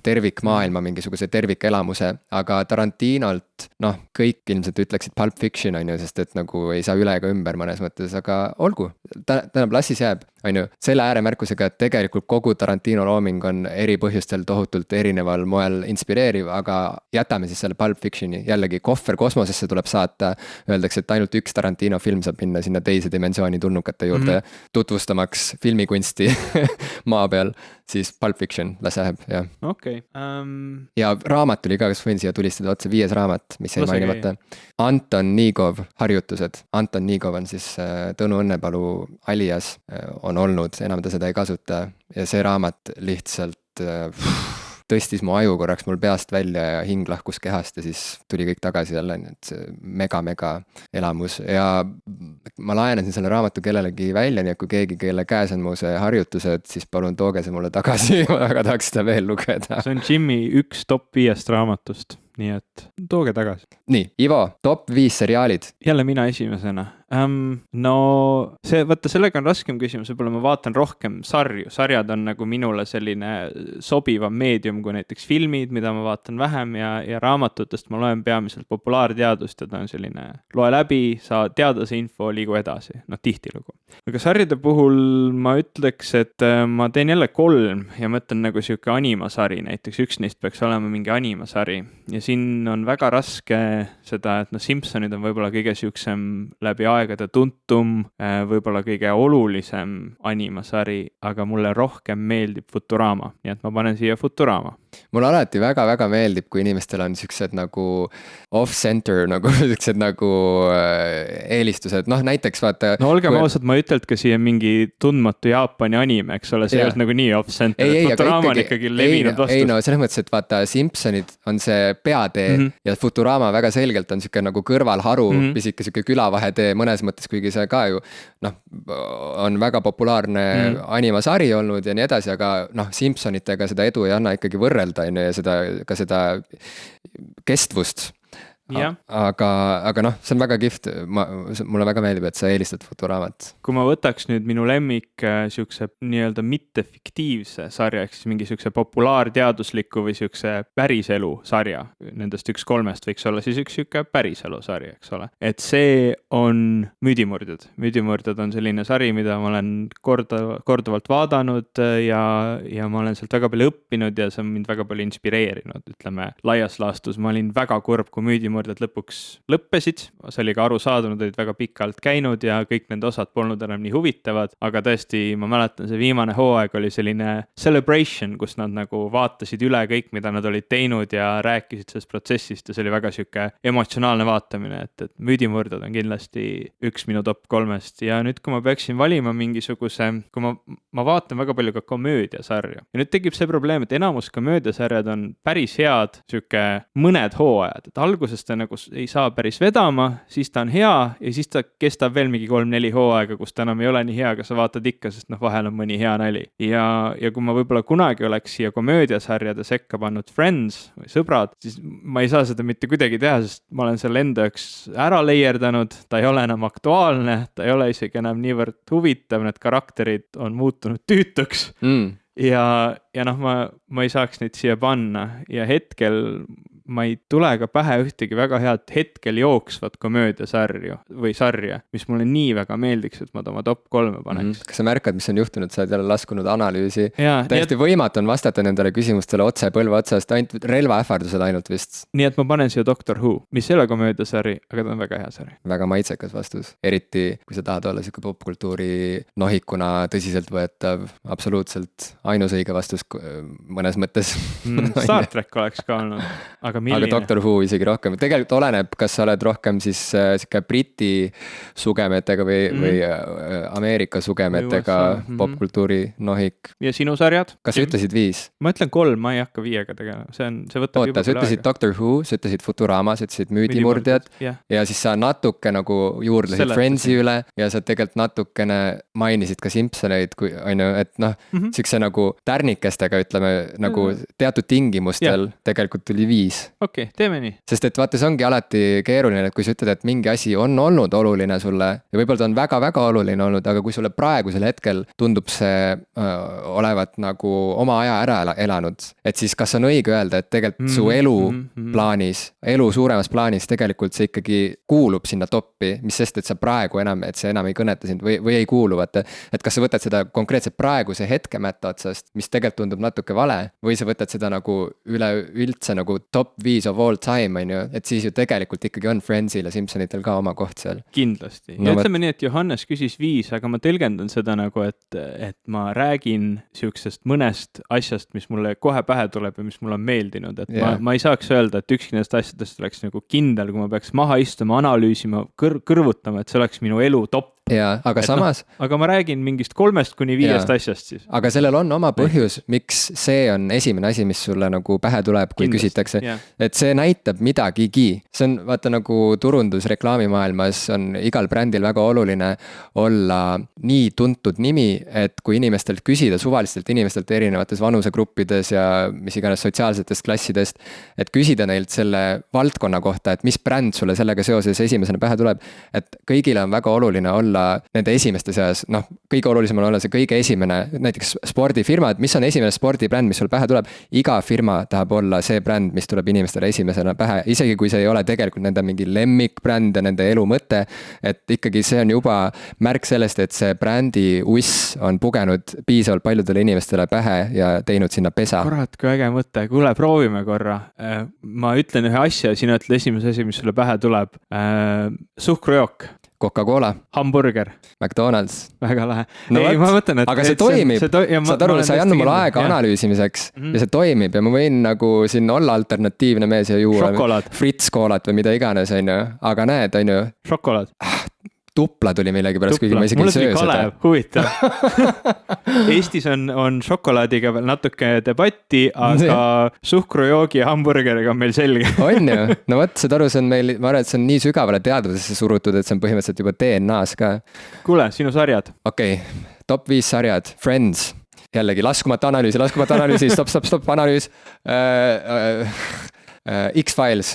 tervikmaailma, mingisuguse tervikelamuse, aga Tarantinolt, noh, kõik ilmselt ütleksid Pulp Fiction on ju, sest et nagu ei saa üle ega ümber mõnes mõttes, aga olgu, tähendab lassis jääb, on ju, selle ääremärkusega, et tegelikult kogu Tarantino looming on eri põhjustel tohutult erineval moel inspireeriv, aga jätame siis selle Pulp Fictioni, jällegi kohver kosmosesse tuleb saata, öeldakse, et ainult üks Tarantino film saab minna sinna teise dimensiooni tulnukate juurde tutvustamaks filmikunsti maa peal, siis Pulp Fiction, las läheb, jah. Okay. Ja raamat tuli ka, kas võin siia tulistada otse, 5. raamat, mis jäi mainimata. Anton Niigov, Harjutused. Anton Niigov on siis Tõnu Õnnepalu alias, on olnud, enam ta seda ei kasuta ja see raamat lihtsalt tõstis mu aju korraks mul peast välja ja hing lahkus kehast ja siis tuli kõik tagasi jälle, et see mega elamus ja ma laenasin selle raamatu kellelegi välja, nii et kui keegi, kelle käes on mu see Harjutused, siis palun tooge see mulle tagasi, ma väga tahaks seda veel lugeda. See on Jimmy üks top 5 raamatust, nii et tooge tagasi. Nii, Ivo, top 5 seriaalid. Jälle mina esimesena. No vaata, sellega on raskem küsimus, võib-olla ma vaatan rohkem sarju. Sarjad on nagu minule selline sobivam meedium kui näiteks filmid, mida ma vaatan vähem ja raamatutest ma loen peamiselt populaarteadust ja ta on selline, loe läbi, sa teada see info, liigu edasi, tihtilugu. Aga sarjade puhul ma ütleks, et ma teen jälle 3 ja mõtlen nagu siuke animasari, näiteks üks neist peaks olema mingi animasari ja siin on väga raske seda, et Simpsonid on võib-olla kõige siuksem läbi aegade tuntum, võib-olla kõige olulisem animasari, aga mulle rohkem meeldib Futurama, nii et ma panen siia Futurama. Mulle alati väga-väga meeldib, kui inimestel on siuksed nagu off-center, nagu siuksed nagu eelistused, näiteks vaata. No olgem ausad, ma ütlelt ka siia mingi tundmatu Jaapani anime, eks ole, see ei olnud nagu nii off-center, Futurama on ikkagi levinud vastus. Ei no, selles mõttes, et vaata, Simpsonid on see peatee ja Futurama väga selgelt on siuke nagu kõrvalharu, pisike siuke külavahetee mõnes mõttes, kuigi see ka ju on väga populaarne animasari olnud ja nii edasi, aga Simpsonitega seda edu ei anna ikkagi võrrelda ja seda kestvust. Aga see on väga kihvt, mulle väga meeldib, et sa eelistad Futuramat. Kui ma võtaks nüüd minu lemmik siukse nii-öelda mittefiktiivse sarja, ehk siis mingi siukse populaarteadusliku või siukse päriselu sarja, nendest 1-3 võiks olla siis üks siuke päriselu sarja, eks ole. Et see on Müüdimurdjad. Müüdimurdjad on selline sari, mida ma olen korduvalt vaadanud ja ma olen sealt väga palju õppinud ja see on mind väga palju inspireerinud, ütleme, laias laastus. Ma olin väga kurb, kui Müüdimurdjad lõpuks lõppesid, see oli ka aru saadud, nad olid väga pikalt käinud ja kõik nende osad polnud enam nii huvitavad, aga tõesti, ma mäletan, see viimane hooaeg oli selline celebration, kus nad nagu vaatasid üle kõik, mida nad olid teinud ja rääkisid sellest protsessist ja see oli väga siuke emotsionaalne vaatamine, et Müüdimurdjad on kindlasti üks minu top 3-st ja nüüd, kui ma peaksin valima mingisuguse, kui ma vaatan väga palju ka komöödiasarja ja nüüd tekib see probleem, et enamus komöödiasarjad on päris head, siuke mõned hooajad, et alguses alguses ta nagu ei saa päris vedama, siis ta on hea ja siis ta kestab veel mingi 3-4 hooaega, kus ta enam ei ole nii hea, aga sa vaatad ikka, sest vahel on mõni hea nali. Ja kui ma võib-olla kunagi oleks siia komöödiasarjade sekka pannud Friends või Sõbrad, siis ma ei saa seda mitte kuidagi teha, sest ma olen selle enda jaoks ära leierdanud, ta ei ole enam aktuaalne, ta ei ole isegi enam niivõrd huvitav, need karakterid on muutunud tüütuks. Ja ma ei saaks neid siia panna ja hetkel ma ei tule ka pähe ühtegi väga head hetkel jooksvat komöödiasarju või sarja, mis mulle nii väga meeldiks, et ma ta oma top 3 paneks. Kas sa märkad, mis on juhtunud, sa oled jälle laskunud analüüsi? Täiesti võimatu on vastata nendele küsimustele otse põlve otsast, ainult relvaähvardused ainult vist. Nii et ma panen siia Doctor Who, mis ei ole komöödiasari, aga ta on väga hea sari. Väga maitsekas vastus, eriti kui sa tahad olla siuke popkultuuri nohikuna tõsiselt võetav, absoluutselt ainus õige vastus mõnes mõttes. Star Trek oleks ka olnud, aga milline? Aga Doctor Who isegi rohkem. Tegelikult oleneb, kas sa oled rohkem siis siuke Briti sugemetega või Ameerika sugemetega popkultuuri nohik. Ja sinu sarjad? Kas sa ütlesid 5? Ma ütlen 3, ma ei hakka 5 tegema. See võtab juba sa ütlesid Doctor Who, sa ütlesid Futurama, sa ütlesid Müüdimurdjad ja siis sa natuke nagu juurdlesid Friendsi üle ja sa tegelikult natukene mainisid ka Simpsoneid, kui on ju, et siukse nagu tärnikestega ütleme nagu teatud tingimustel tegelikult tuli 5. Okei, teeme nii. Sest et vaata, see ongi alati keeruline, et kui sa ütled, et mingi asi on olnud oluline sulle ja võib-olla ta on väga-väga oluline olnud, aga kui sulle praegusel hetkel tundub see olevat nagu oma aja ära elanud, et siis kas on õige öelda, et tegelikult su elu plaanis, elu suuremas plaanis tegelikult see ikkagi kuulub sinna toppi, mis sest, et sa praegu enam, et see enam ei kõneta sind või ei kuulu, vaata, et kas sa võtad seda konkreetselt praeguse hetke mätta otsast, mis tegelikult tundub natuke vale, või sa võtad seda nagu üleüldse nagu top 5 of all time, on ju, et siis ju tegelikult ikkagi on Friendsil ja Simpsonitel ka oma koht seal. Kindlasti. Ja ütleme nii, et Johannes küsis 5, aga ma tõlgendan seda nagu, et ma räägin siuksest mõnest asjast, mis mulle kohe pähe tuleb ja mis mulle on meeldinud, et ma ei saaks öelda, et ükski nendest asjadest oleks nagu kindel, kui ma peaks maha istuma, analüüsima, kõrvutama, et see oleks minu elu top. Jaa, aga et samas... aga ma räägin mingist 3-5 asjast siis. Aga sellel on oma põhjus, miks see on esimene asi, mis sulle nagu pähe tuleb, kui küsitakse. Et see näitab midagigi. See on vaata nagu turundus reklaamimaailmas on igal brändil väga oluline olla nii tuntud nimi, et kui inimestelt küsida suvalistelt inimestelt erinevates vanusegruppides ja mis iganes sotsiaalsetest klassidest, et küsida neilt selle valdkonna kohta, et mis bränd sulle sellega seoses esimesena pähe tuleb, et kõigile on väga oluline olla nende esimeste seas, kõige olulisem on olla see kõige esimene, näiteks spordifirmad, mis on esimene spordibränd, mis sul pähe tuleb, iga firma tahab olla see bränd, mis tuleb inimestele esimesena pähe, isegi kui see ei ole tegelikult nende mingi lemmikbränd ja nende elu mõte, et ikkagi see on juba märk sellest, et see brändi uss on pugenud piisavalt paljudele inimestele pähe ja teinud sinna pesa. Kurat, kui äge mõte, kuule, proovime korra. Ma ütlen ühe asja, sina ütle esimese asi, mis sulle pähe tuleb. Suhkrujook. Coca-Cola. Hamburger. McDonald's. Väga lahe. Ei, ma mõtlen, aga see toimib. Saad aru, sa ei anna mulle aega analüüsimiseks ja see toimib ja ma võin nagu siin olla alternatiivne mees ja juua Fritz koolat või mida iganes, on ju. Aga näed, on ju. Šokolaad. Tupla tuli millegi pärast, kuigi ma isegi ei söö seda. Kalev, huvitav. Eestis on šokolaadiga veel natuke debatti, aga suhkrujoogi ja hamburgeriga on meil selge. On ju? No võt, saad aru, see on meil, ma arvan, et see on nii sügavale teadvusesse surutud, et see on põhimõtteliselt juba DNA-s ka. Kuule, sinu sarjad. Okei, top 5 sarjad. Friends. Jällegi, laskumata analüüsi, stop, analüüs. X-Files.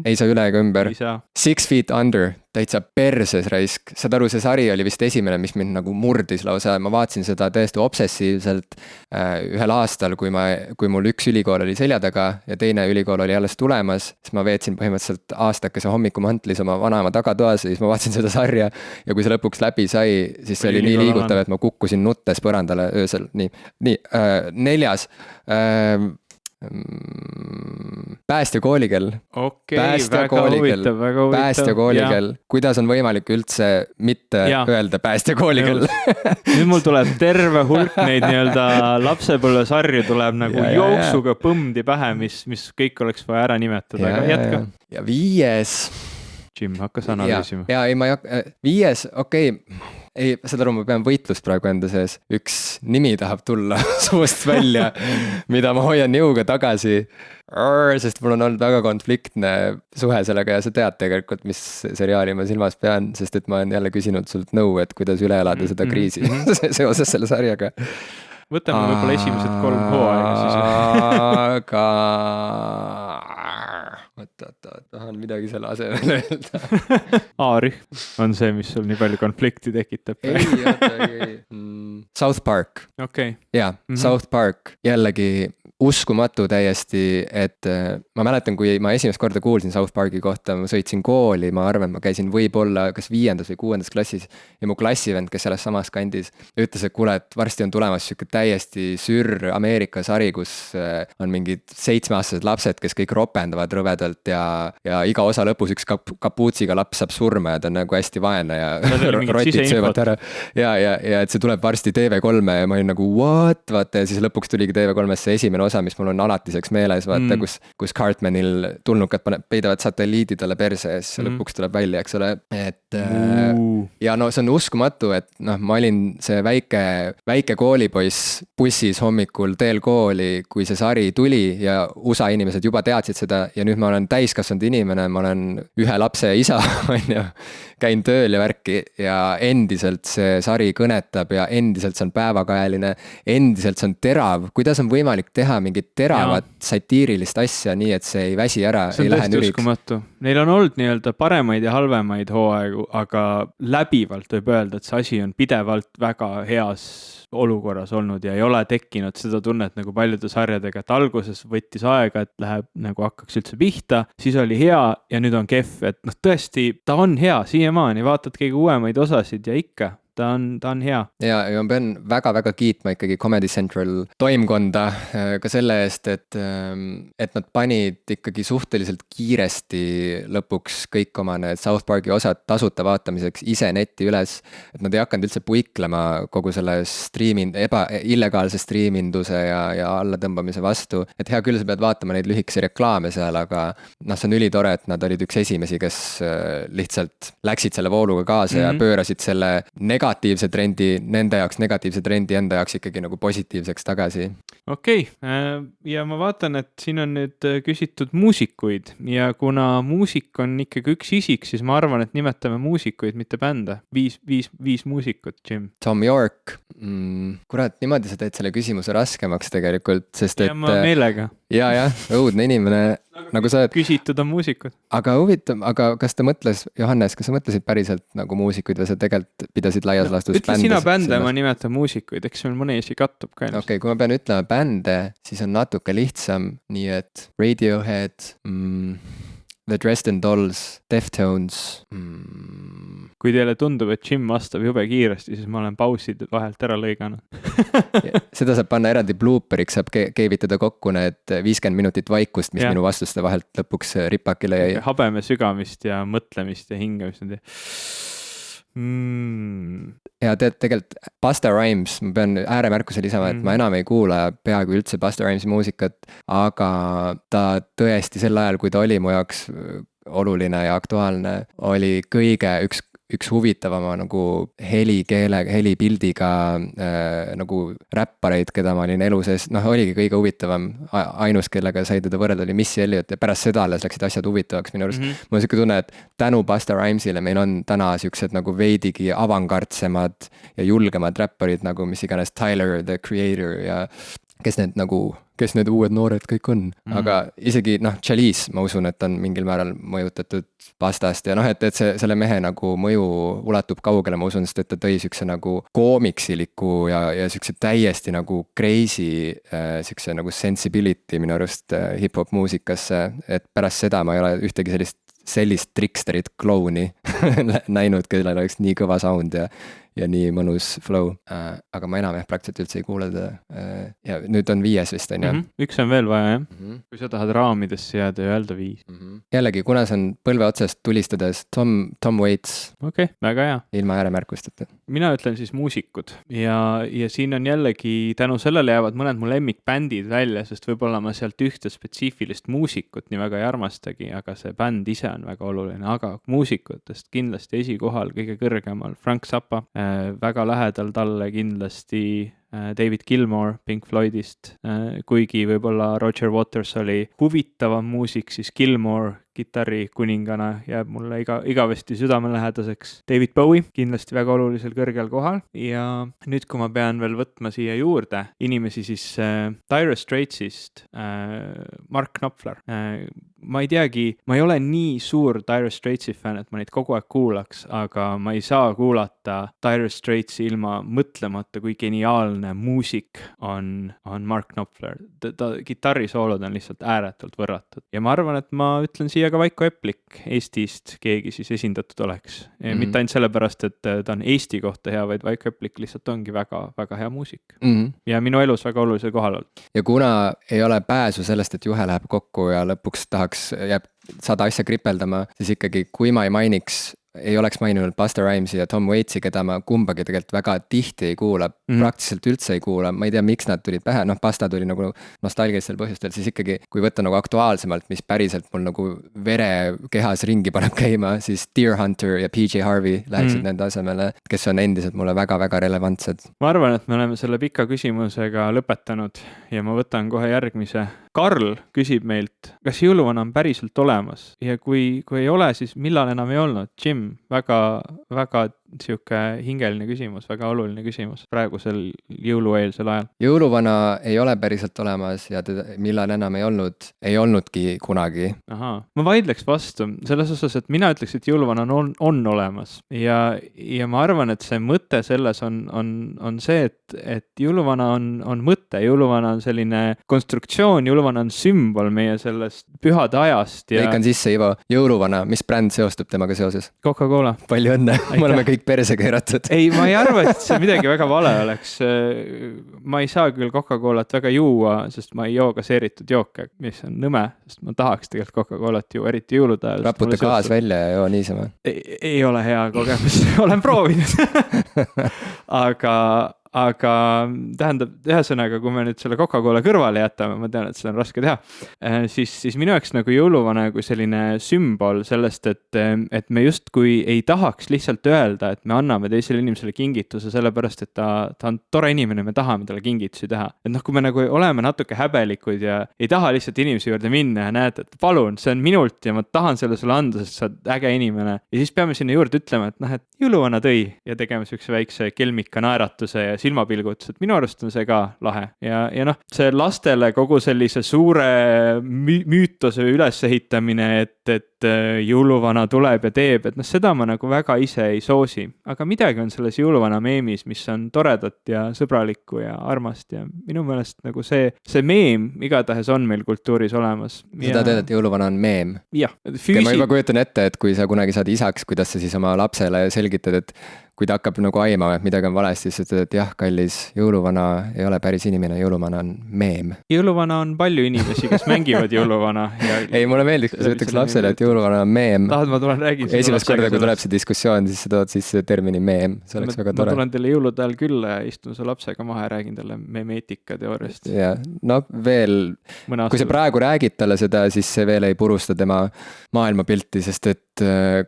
Ei saa üle ega ümber. 6 Feet Under, täitsa perses raisk. Saad aru, see sari oli vist esimene, mis mind nagu murdis lausa. Ma vaatsin seda tõesti obsessiivselt ühel aastal, kui mul üks ülikool oli selja taga ja teine ülikool oli alles tulemas. Siis ma veetsin põhimõtteliselt aastakese hommikumantlis oma vanaema tagatoas ja siis ma vaatsin seda sarja. Ja kui see lõpuks läbi sai, siis see oli nii liigutav, et ma kukkusin nuttes põrandale öösel. Nii, 4. Päästjakooligel. Päästjakooligel. Kuidas on võimalik üldse mitte öelda päästjakooligel? Nüüd mul tuleb terve hulk neid nii-öelda lapsepõlvesarju tuleb nagu jooksuga põmdi pähe, mis kõik oleks vaja ära nimetada, aga jätka. Ja 5. Jim, hakkas analüüsima. ja ei, ma ei hakka, 5, okei. Ei, seda aru, ma pean võitlust praegu enda sees. Üks nimi tahab tulla suust välja, mida ma hoian jõuga tagasi. Sest mul on olnud väga konfliktne suhe sellega ja sa tead tegelikult, mis seriaali ma silmas pean, sest et ma olen jälle küsinud sult nõu, et kuidas üle elada seda kriisi seoses selle sarjaga. Võtame võib-olla esimesed 3 hooaega siis. Aga tahan midagi selle asemel öelda. A-rühm on see, mis sul nii palju konflikti tekitab. ei. South Park. Okei. Jaa, South Park. Jällegi uskumatu täiesti, et ma mäletan, kui ma esimest korda kuulsin South Parki kohta, ma sõitsin kooli, ma arvan, ma käisin võib-olla kas 5. või 6. klassis ja mu klassivend, kes selles samas kandis, ütles, et kuule, et varsti on tulemas siuke täiesti sürr Ameerika sari, kus on mingid 7-aastased lapsed, kes kõik ropendavad rõvedalt ja iga osa lõpus üks kapuutsiga laps saab surma ja ta on nagu hästi vaene ja rotid söövad ära. Ja et see tuleb varsti TV3 ja ma olin nagu what, vaata ja siis lõpuks tuligi TV3-s see esimene osa, mis mul on alatiseks meeles, vaata, kus Cartmanil tulnukad peidavad satelliidi talle perse ja siis lõpuks tuleb välja, eks ole, et ja no see on uskumatu, et noh, ma olin see väike koolipoiss bussis hommikul teel kooli, kui see sari tuli ja USA inimesed juba teadsid seda ja nüüd ma olen täiskasvanud inimene, ma olen 1 lapse isa, on ju, käin tööl ja värki ja endiselt see sari kõnetab ja endiselt see on päevakajaline, endiselt see on terav, kuidas on võimalik teha mingit teravat satiirilist asja nii, et see ei väsi ära, ei lähe nüriks. Uskumatu. Neil on olnud nii-öelda paremaid ja halvemaid hooaegu, aga läbivalt võib öelda, et see asi on pidevalt väga heas olukorras olnud ja ei ole tekkinud seda tunnet nagu paljude sarjadega, et alguses võttis aega, et läheb nagu hakkaks üldse pihta, siis oli hea ja nüüd on kehv, et noh tõesti, ta on hea siiamaani, vaatad kõige uuemaid osasid ja ikka. Ta on hea. Ja ma pean väga-väga kiitma ikkagi Comedy Central toimkonda ka selle eest, et nad panid ikkagi suhteliselt kiiresti lõpuks kõik oma need South Parki osad tasuta vaatamiseks ise netti üles, et nad ei hakanud üldse puiklema kogu selle illegaalse striiminduse ja allatõmbamise vastu, et hea küll, sa pead vaatama neid lühikese reklaame seal, aga noh, see on ülitore, et nad olid üks esimesi, kes lihtsalt läksid selle vooluga kaasa ja pöörasid selle negatiivse trendi, nende jaoks negatiivse trendi enda jaoks ikkagi nagu positiivseks tagasi. Okei, ja ma vaatan, et siin on nüüd küsitud muusikuid ja kuna muusik on ikkagi üks isik, siis ma arvan, et nimetame muusikuid, mitte bände. 5 muusikut, Jim. Tom York. Kurat, niimoodi sa teed selle küsimuse raskemaks tegelikult, sest et... Ja ma meelega. Ja, õudne inimene, nagu sa... Küsitud on muusikud. Aga huvitav, aga kas ta mõtles, Johannes, kas sa mõtlesid päriselt nagu muusikuid või sa tegelikult pidasid laias laastus bände? Ütle sina bände, ma nimetan muusikuid, eks meil mõni asi kattub ka. Okei, kui ma pean ütlema bände, siis on natuke lihtsam, nii et Radiohead, The Dresden Dolls, Deftones. Kui teile tundub, et Jim vastab jube kiiresti, siis ma olen pausid vahelt ära lõiganud. Seda saab panna eraldi blooperiks, saab keevitada kokku need 50 minutit vaikust, mis minu vastuste vahelt lõpuks ripakile jäi. Habeme sügamist ja mõtlemist ja hingamist. Ja tegelikult Busta Rhymes, ma pean ääremärkuse lisama, et ma enam ei kuula peaaegu üldse Busta Rhymesi muusikat, aga ta tõesti sel ajal, kui ta oli mu jaoks oluline ja aktuaalne, oli kõige üks huvitavama nagu helipildiga nagu räppareid, keda ma olin elu sees, noh oligi kõige huvitavam, ainus, kellega sai teda võrrelda oli Missy Elliott ja pärast seda alles läksid asjad huvitavaks minu arust. Mul on siuke tunne, et tänu Busta Rhymesile meil on täna siuksed nagu veidigi avangardsemad ja julgemad räpparid nagu mis iganes Tyler, The Creator ja kes need uued noored kõik on. Aga isegi Chalice, ma usun, et on mingil määral mõjutatud Bustast ja et selle mehe nagu mõju ulatub kaugele, ma usun, sest et ta tõi siukse nagu koomiksiliku ja siukse täiesti nagu crazy siukse nagu sensibility minu arust hip-hop muusikasse, et pärast seda ma ei ole ühtegi sellist tricksterit klouni näinud, kellel oleks nii kõva sound ja nii mõnus flow. Aga ma enam praktiliselt üldse ei kuule teda. Ja nüüd on 5 vist, on ju? Üks on veel vaja, jah. Kui sa tahad raamidesse jääda ja öelda 5. Jällegi, kuna see on põlve otsast tulistades Tom Waits. Okei, väga hea. Ilma ääremärkusteta. Mina ütlen siis muusikud ja siin on jällegi tänu sellele jäävad mõned mu lemmikbändid välja, sest võib-olla ma sealt ühte spetsiifilist muusikut nii väga ei armastagi, aga see bänd ise on väga oluline, aga muusikutest kindlasti esikohal kõige kõrgemal Frank Zappa, väga lähedal talle kindlasti David Gilmour Pink Floydist, kuigi võib-olla Roger Waters oli huvitavam muusik, siis Gilmour kitarri kuningana jääb mulle igavesti südamelähedaseks. David Bowie kindlasti väga olulisel kõrgel kohal ja nüüd, kui ma pean veel võtma siia juurde inimesi, siis Dire Straitsist Mark Knopfler. Ma ei teagi, ma ei ole nii suur Dire Straitsi fänn, et ma neid kogu aeg kuulaks, aga ma ei saa kuulata Dire Straitsi ilma mõtlemata, kui geniaalne muusik on Mark Knopfler. Ta kitarrisoolod on lihtsalt ääretult võrratud ja ma arvan, et ma ütlen siia ka Vaiko Eplik Eestist keegi siis esindatud oleks. Mitte ainult sellepärast, et ta on Eesti kohta hea, vaid Vaiko Eplik lihtsalt ongi väga, väga hea muusik. Ja minu elus väga olulisel kohal olnud. Ja kuna ei ole pääsu sellest, et juhe läheb kokku ja lõpuks jääb 100 asja kripeldama, siis ikkagi, kui ma ei oleks maininud Busta Rhymesi ja Tom Waitsi, keda ma kumbagi tegelikult väga tihti ei kuula, praktiliselt üldse ei kuula, ma ei tea, miks nad tulid pähe, Busta tuli nagu nostalgilistel põhjustel, siis ikkagi, kui võtta nagu aktuaalsemalt, mis päriselt mul nagu vere kehas ringi paneb käima, siis Deer Hunter ja PJ Harvey läheksid nende asemele, kes on endiselt mulle väga-väga relevantsed. Ma arvan, et me oleme selle pika küsimusega lõpetanud ja ma võtan kohe järgmise. Karl küsib meilt, kas jõuluvana on päriselt olemas ja kui ei ole, siis millal enam ei olnud? Jim, väga sihuke hingeline küsimus, väga oluline küsimus praegusel jõulueelsel ajal. Jõuluvana ei ole päriselt olemas ja millal enam ei olnudki kunagi. Ma vaidleks vastu selles osas, et mina ütleks, et jõuluvana on olemas ja ma arvan, et see mõte selles on see, et jõuluvana on mõte, jõuluvana on selline konstruktsioon, jõuluvana on sümbol meie sellest pühade ajast. Lõikan sisse, Ivo, jõuluvana, mis bränd seostub temaga seoses? Coca-Cola. Palju õnne, me oleme kõik perse keeratud. Ei, ma ei arva, et see midagi väga vale oleks. Ma ei saa küll Coca-Colat väga juua, sest ma ei joo gaseeritud jooke, mis on nõme, sest ma tahaks tegelikult Coca-Colat juua, eriti jõulude ajal. Raputa gaas välja ja joo niisama. Ei ole hea kogemus, olen proovinud. Aga tähendab, ühesõnaga, kui me nüüd selle Coca-Cola kõrvale jätame, ma tean, et seda on raske teha, siis minu jaoks nagu jõuluvana kui selline sümbol sellest, et me justkui ei tahaks lihtsalt öelda, et me anname teisele inimesele kingituse sellepärast, et ta on tore inimene, me tahame talle kingitusi teha. Et kui me nagu oleme natuke häbelikud ja ei taha lihtsalt inimese juurde minna ja näed, et palun, see on minult ja ma tahan selle sulle anda, sest sa oled äge inimene. Ja siis peame sinna juurde ütlema, et jõuluvana tõi ja tegema sükse väikse kelmika naeratuse ja silmapilgutus, et minu arust on see ka lahe. Ja see lastele kogu sellise suure müütose ülesehitamine, et jõuluvana tuleb ja teeb, et seda ma nagu väga ise ei soosi. Aga midagi on selles jõuluvana meemis, mis on toredat ja sõbralikku ja armast ja minu meelest nagu see meem igatahes on meil kultuuris olemas. Seda tead, et jõuluvana on meem? Jah. Ma juba kujutan ette, et kui sa kunagi saad isaks, kuidas sa siis oma lapsele selgitad, et kui ta hakkab nagu aimama, et midagi on valesti, siis ütled, et jah, kallis, jõuluvana ei ole päris inimene, jõuluvana on meem. Jõuluvana on palju inimesi, kes mängivad jõuluvana. Ei, mulle meeldiks, kui sa ütleks lapsele, et jõuluvana on meem. Tahad, ma tulen räägin. Esimest korda, kui tuleb see diskussioon, siis sa tood sisse termini meem. See oleks väga tore. Ma tulen teile jõulude ajal külla ja istun su lapsega maha ja räägin talle memeetika teooriast. Ja, veel, kui sa praegu räägid talle seda, siis see veel ei purusta tema maailmapilti, sest et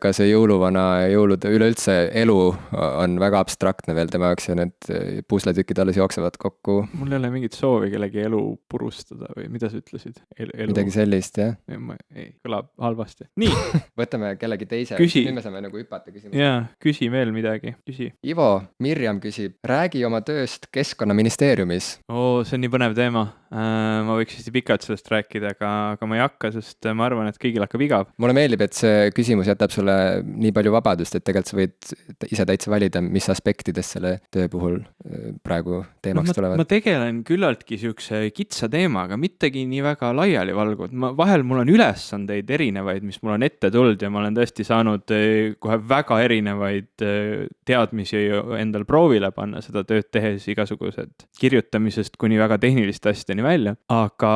ka see jõuluvana ja jõulude üleüldse elu on väga abstraktne veel tema jaoks ja need pusletükid alles jooksevad kokku. Mul ei ole mingit soovi kellegi elu purustada või mida sa ütlesid? Midagi sellist, jah? Ei, kõlab halvasti. Nii. Võtame kellegi teise. Küsi. Nüüd me saame nagu hüpata küsimus. Jaa, küsi veel midagi. Küsi. Ivo, Mirjam küsib, räägi oma tööst Keskkonnaministeeriumis. See on nii põnev teema. Ma võiks hästi pikalt sellest rääkida, aga ma ei hakka, sest ma arvan, et kõigil hakkab igav. Mulle meeldib, et see küsimus jätab sulle nii palju vabadust, et tegelikult sa võid ise täitsa sa valida, mis aspektidest selle töö puhul praegu teemaks tulevad? Ma tegelen küllaltki siukse kitsa teemaga, mittegi nii väga laialivalgud. Vahel mul on ülesandeid erinevaid, mis mul on ette tulnud ja ma olen tõesti saanud kohe väga erinevaid teadmisi endal proovile panna seda tööd tehes, igasugused kirjutamisest kuni väga tehniliste asjadeni välja. Aga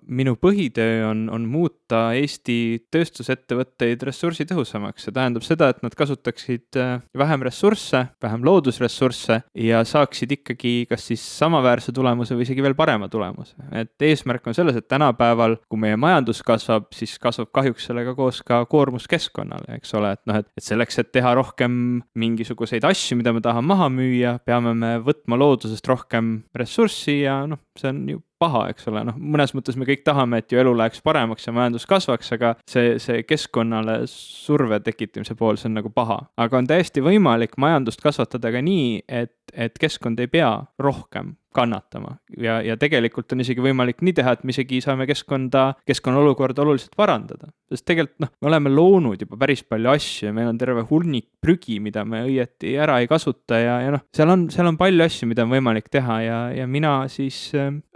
minu põhitöö on muuta Eesti tööstusettevõtteid ressursitõhusamaks. See tähendab seda, et nad kasutaksid vähem ressursse, vähem loodusressursse ja saaksid ikkagi kas siis samaväärse tulemuse või isegi veel parema tulemuse. Et eesmärk on selles, et tänapäeval, kui meie majandus kasvab, siis kasvab kahjuks sellega koos ka koormus keskkonnale, eks ole, et selleks, et teha rohkem mingisuguseid asju, mida me tahame maha müüa, peame me võtma loodusest rohkem ressurssi ja see on ju paha, eks ole, mõnes mõttes me kõik tahame, et ju elu läheks paremaks ja majandus kasvaks, aga see keskkonnale surve tekitamise pool, see on nagu paha. Aga on täiesti võimalik majandust kasvatada ka nii, et keskkond ei pea rohkem kannatama ja tegelikult on isegi võimalik nii teha, et me isegi saame keskkonna olukorda oluliselt parandada. Sest tegelikult me oleme loonud juba päris palju asju ja meil on terve hunnik prügi, mida me õieti ära ei kasuta ja seal on palju asju, mida on võimalik teha ja mina siis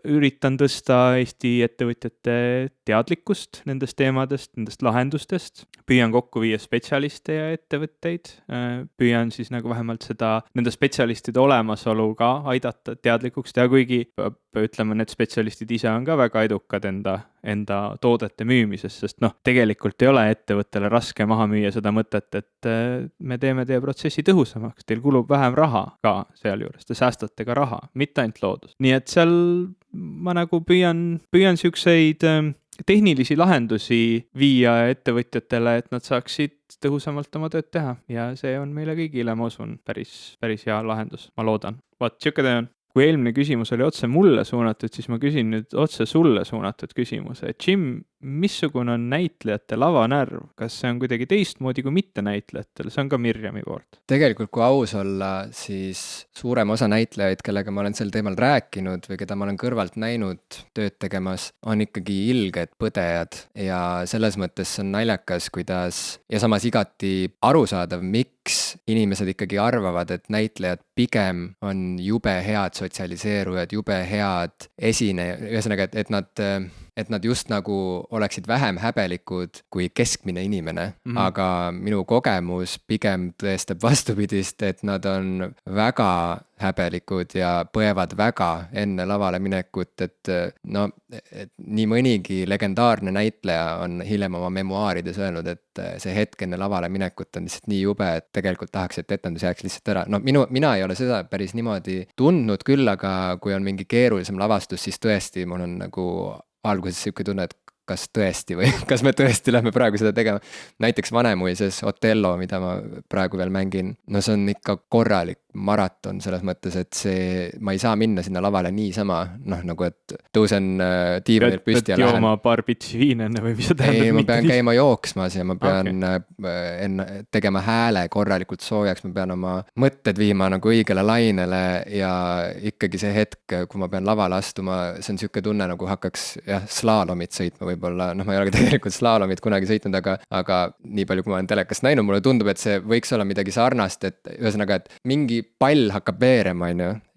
üritan tõsta Eesti ettevõtjate teadlikkust nendest teemadest, nendest lahendustest. Püüan kokku viia spetsialiste ja ettevõtteid. Püüan siis nagu vähemalt nende spetsialistide olemasolu ka aidata teadlikuks teha, kuigi ütleme, need spetsialistid ise on ka väga edukad enda toodete müümises, sest tegelikult ei ole ettevõttele raske maha müüa seda mõtet, et me teeme teie protsessi tõhusamaks, teil kulub vähem raha ka sealjuures, te säästate ka raha, mitte ainult loodus. Nii et seal ma nagu püüan siukseid tehnilisi lahendusi viia ettevõtjatele, et nad saaksid tõhusamalt oma tööd teha ja see on meile kõigile, ma usun, päris hea lahendus, ma loodan. Vaat, siuke töö on. Kui eelmine küsimus oli otse mulle suunatud, siis ma küsin nüüd otse sulle suunatud küsimuse. Jim, missugune on näitlejate lavanärv? Kas see on kuidagi teistmoodi kui mitte näitlejatel? See on ka Mirjami poolt. Tegelikult, kui aus olla, siis suurem osa näitlejaid, kellega ma olen sel teemal rääkinud või keda ma olen kõrvalt näinud tööd tegemas, on ikkagi ilged põdejad ja selles mõttes on naljakas, kuidas ja samas igati arusaadav, miks inimesed ikkagi arvavad, et näitlejad pigem on jube head sotsialiseerujad, jube head esinejad, ühesõnaga, et nad just nagu oleksid vähem häbelikud kui keskmine inimene, aga minu kogemus pigem tõestab vastupidist, et nad on väga häbelikud ja põevad väga enne lavale minekut, et nii mõnigi legendaarne näitleja on hiljem oma memuaarides öelnud, et see hetk enne lavale minekut on lihtsalt nii jube, et tegelikult tahaks, et etendus jääks lihtsalt ära. Mina ei ole seda päris niimoodi tundnud küll, aga kui on mingi keerulisem lavastus, siis tõesti mul on nagu alguses siuke tunne, et kas tõesti või kas me tõesti lähme praegu seda tegema. Näiteks Vanemuises Otello, mida ma praegu veel mängin, see on ikka korralik maraton selles mõttes, et ma ei saa minna sinna lavale niisama, nagu et tõusen diivanilt püsti ja lähen. Jooma paar pitsi viin enne või mis see tähendab? Ei, ma pean käima jooksmas ja ma pean tegema hääle korralikult soojaks, ma pean oma mõtted viima nagu õigele lainele ja ikkagi see hetk, kui ma pean lavale astuma, see on siuke tunne, nagu hakkaks slaalomit sõitma võib-olla, ma ei ole tegelikult slaalomit kunagi sõitnud, aga nii palju, kui ma olen telekast näinud, mulle tundub, et see võiks olla midagi sarnast, et ühesõnaga, et mingi pall hakkab veerema,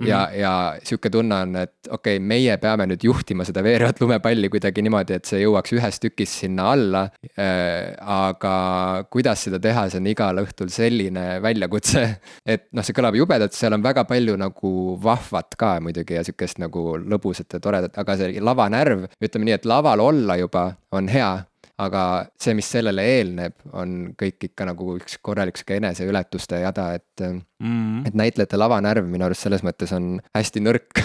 ja siuke tunne on, et okei, meie peame nüüd juhtima seda veerevat lumepalli kuidagi niimoodi, et see jõuaks ühes tükis sinna alla, aga kuidas seda teha, see on igal õhtul selline väljakutse, et see kõlab jubedalt, seal on väga palju nagu vahvat ka muidugi ja siukest nagu lõbusat ja toredat, aga see lavanärv, ütleme nii, et laval olla juba on hea, aga see, mis sellele eelneb, on kõik ikka nagu üks korralik eneseületuste jada, et näitlejate lavanärv minu arust selles mõttes on hästi nõrk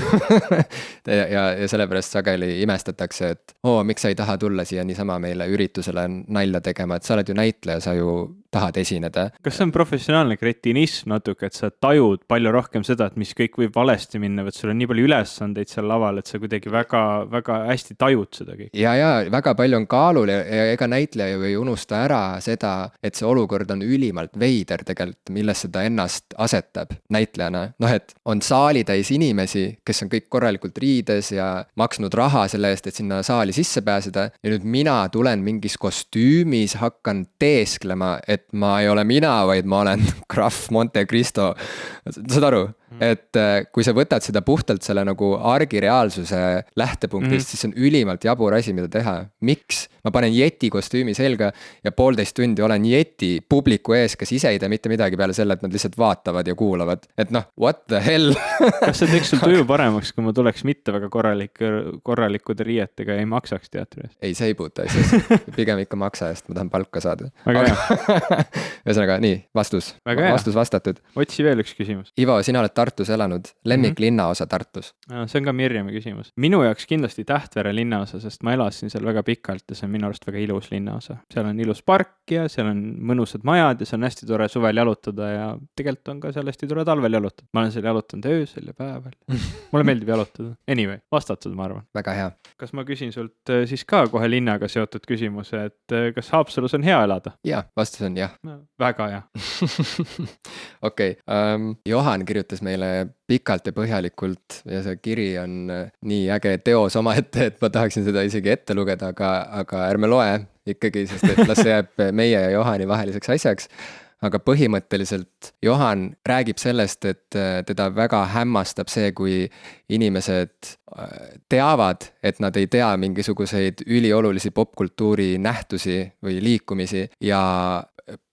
ja sellepärast sageli imestatakse, et miks sa ei taha tulla siia niisama meile üritusele nalja tegema, et sa oled ju näitleja, sa ju tahad esineda. Kas see on professionaalne kretinism natuke, et sa tajud palju rohkem seda, et mis kõik võib valesti minna, et sul on nii palju ülesandeid seal laval, et sa kuidagi väga, väga hästi tajud seda kõik? Ja väga palju on kaalul ja ega näitleja ju ei unusta ära seda, et see olukord on ülimalt veider tegelikult, millesse ta ennast asetab näitlejana, noh et on saalitäis inimesi, kes on kõik korralikult riides ja maksnud raha selle eest, et sinna saali sisse pääseda ja nüüd mina tulen mingis kostüümis, hakkan teesklema, et ma ei ole mina, vaid ma olen Graf Monte Cristo. Saad aru? Et kui sa võtad seda puhtalt selle nagu argireaalsuse lähtepunktist, siis see on ülimalt jabur asi, mida teha. Miks? Ma panen Yeti kostüümi selga ja 1,5 tundi olen Yeti publiku ees, kes ise ei tee mitte midagi peale selle, et nad lihtsalt vaatavad ja kuulavad. Et noh, what the hell? Kas see teeks sul tuju paremaks, kui ma tuleks mitte väga korralikude riietega ja ei maksaks teatri eest? Ei, see ei puuta asjas. Pigem ikka maksa eest, ma tahan palka saada. Väga hea. Ühesõnaga, nii, vastus. Vastus vastatud. Otsi veel üks küsimus. Ivo, sina oled Tartus elanud. Lemmik linnaosa Tartus? See on ka Mirjami küsimus. Minu jaoks kindlasti Tähtvere linnaosa, sest ma elasin seal väga pikalt ja see on minu arust väga ilus linnaosa. Seal on ilus park ja seal on mõnusad majad ja see on hästi tore suvel jalutada ja tegelikult on ka seal hästi tore talvel jalutada. Ma olen seal jalutanud öösel ja päeval. Mulle meeldib jalutada. Anyway, vastatud, ma arvan. Väga hea. Kas ma küsin sult siis ka kohe linnaga seotud küsimuse, et kas Haapsalus on hea elada? Jaa, vastus on jah. Väga hea. Okei, Johan kirjutas meile pikalt ja põhjalikult ja see kiri on nii äge teos omaette, et ma tahaksin seda isegi ette lugeda, aga ärme loe ikkagi, sest et las see jääb meie ja Johani vaheliseks asjaks. Aga põhimõtteliselt Johan räägib sellest, et teda väga hämmastab see, kui inimesed teavad, et nad ei tea mingisuguseid üliolulisi popkultuuri nähtusi või liikumisi ja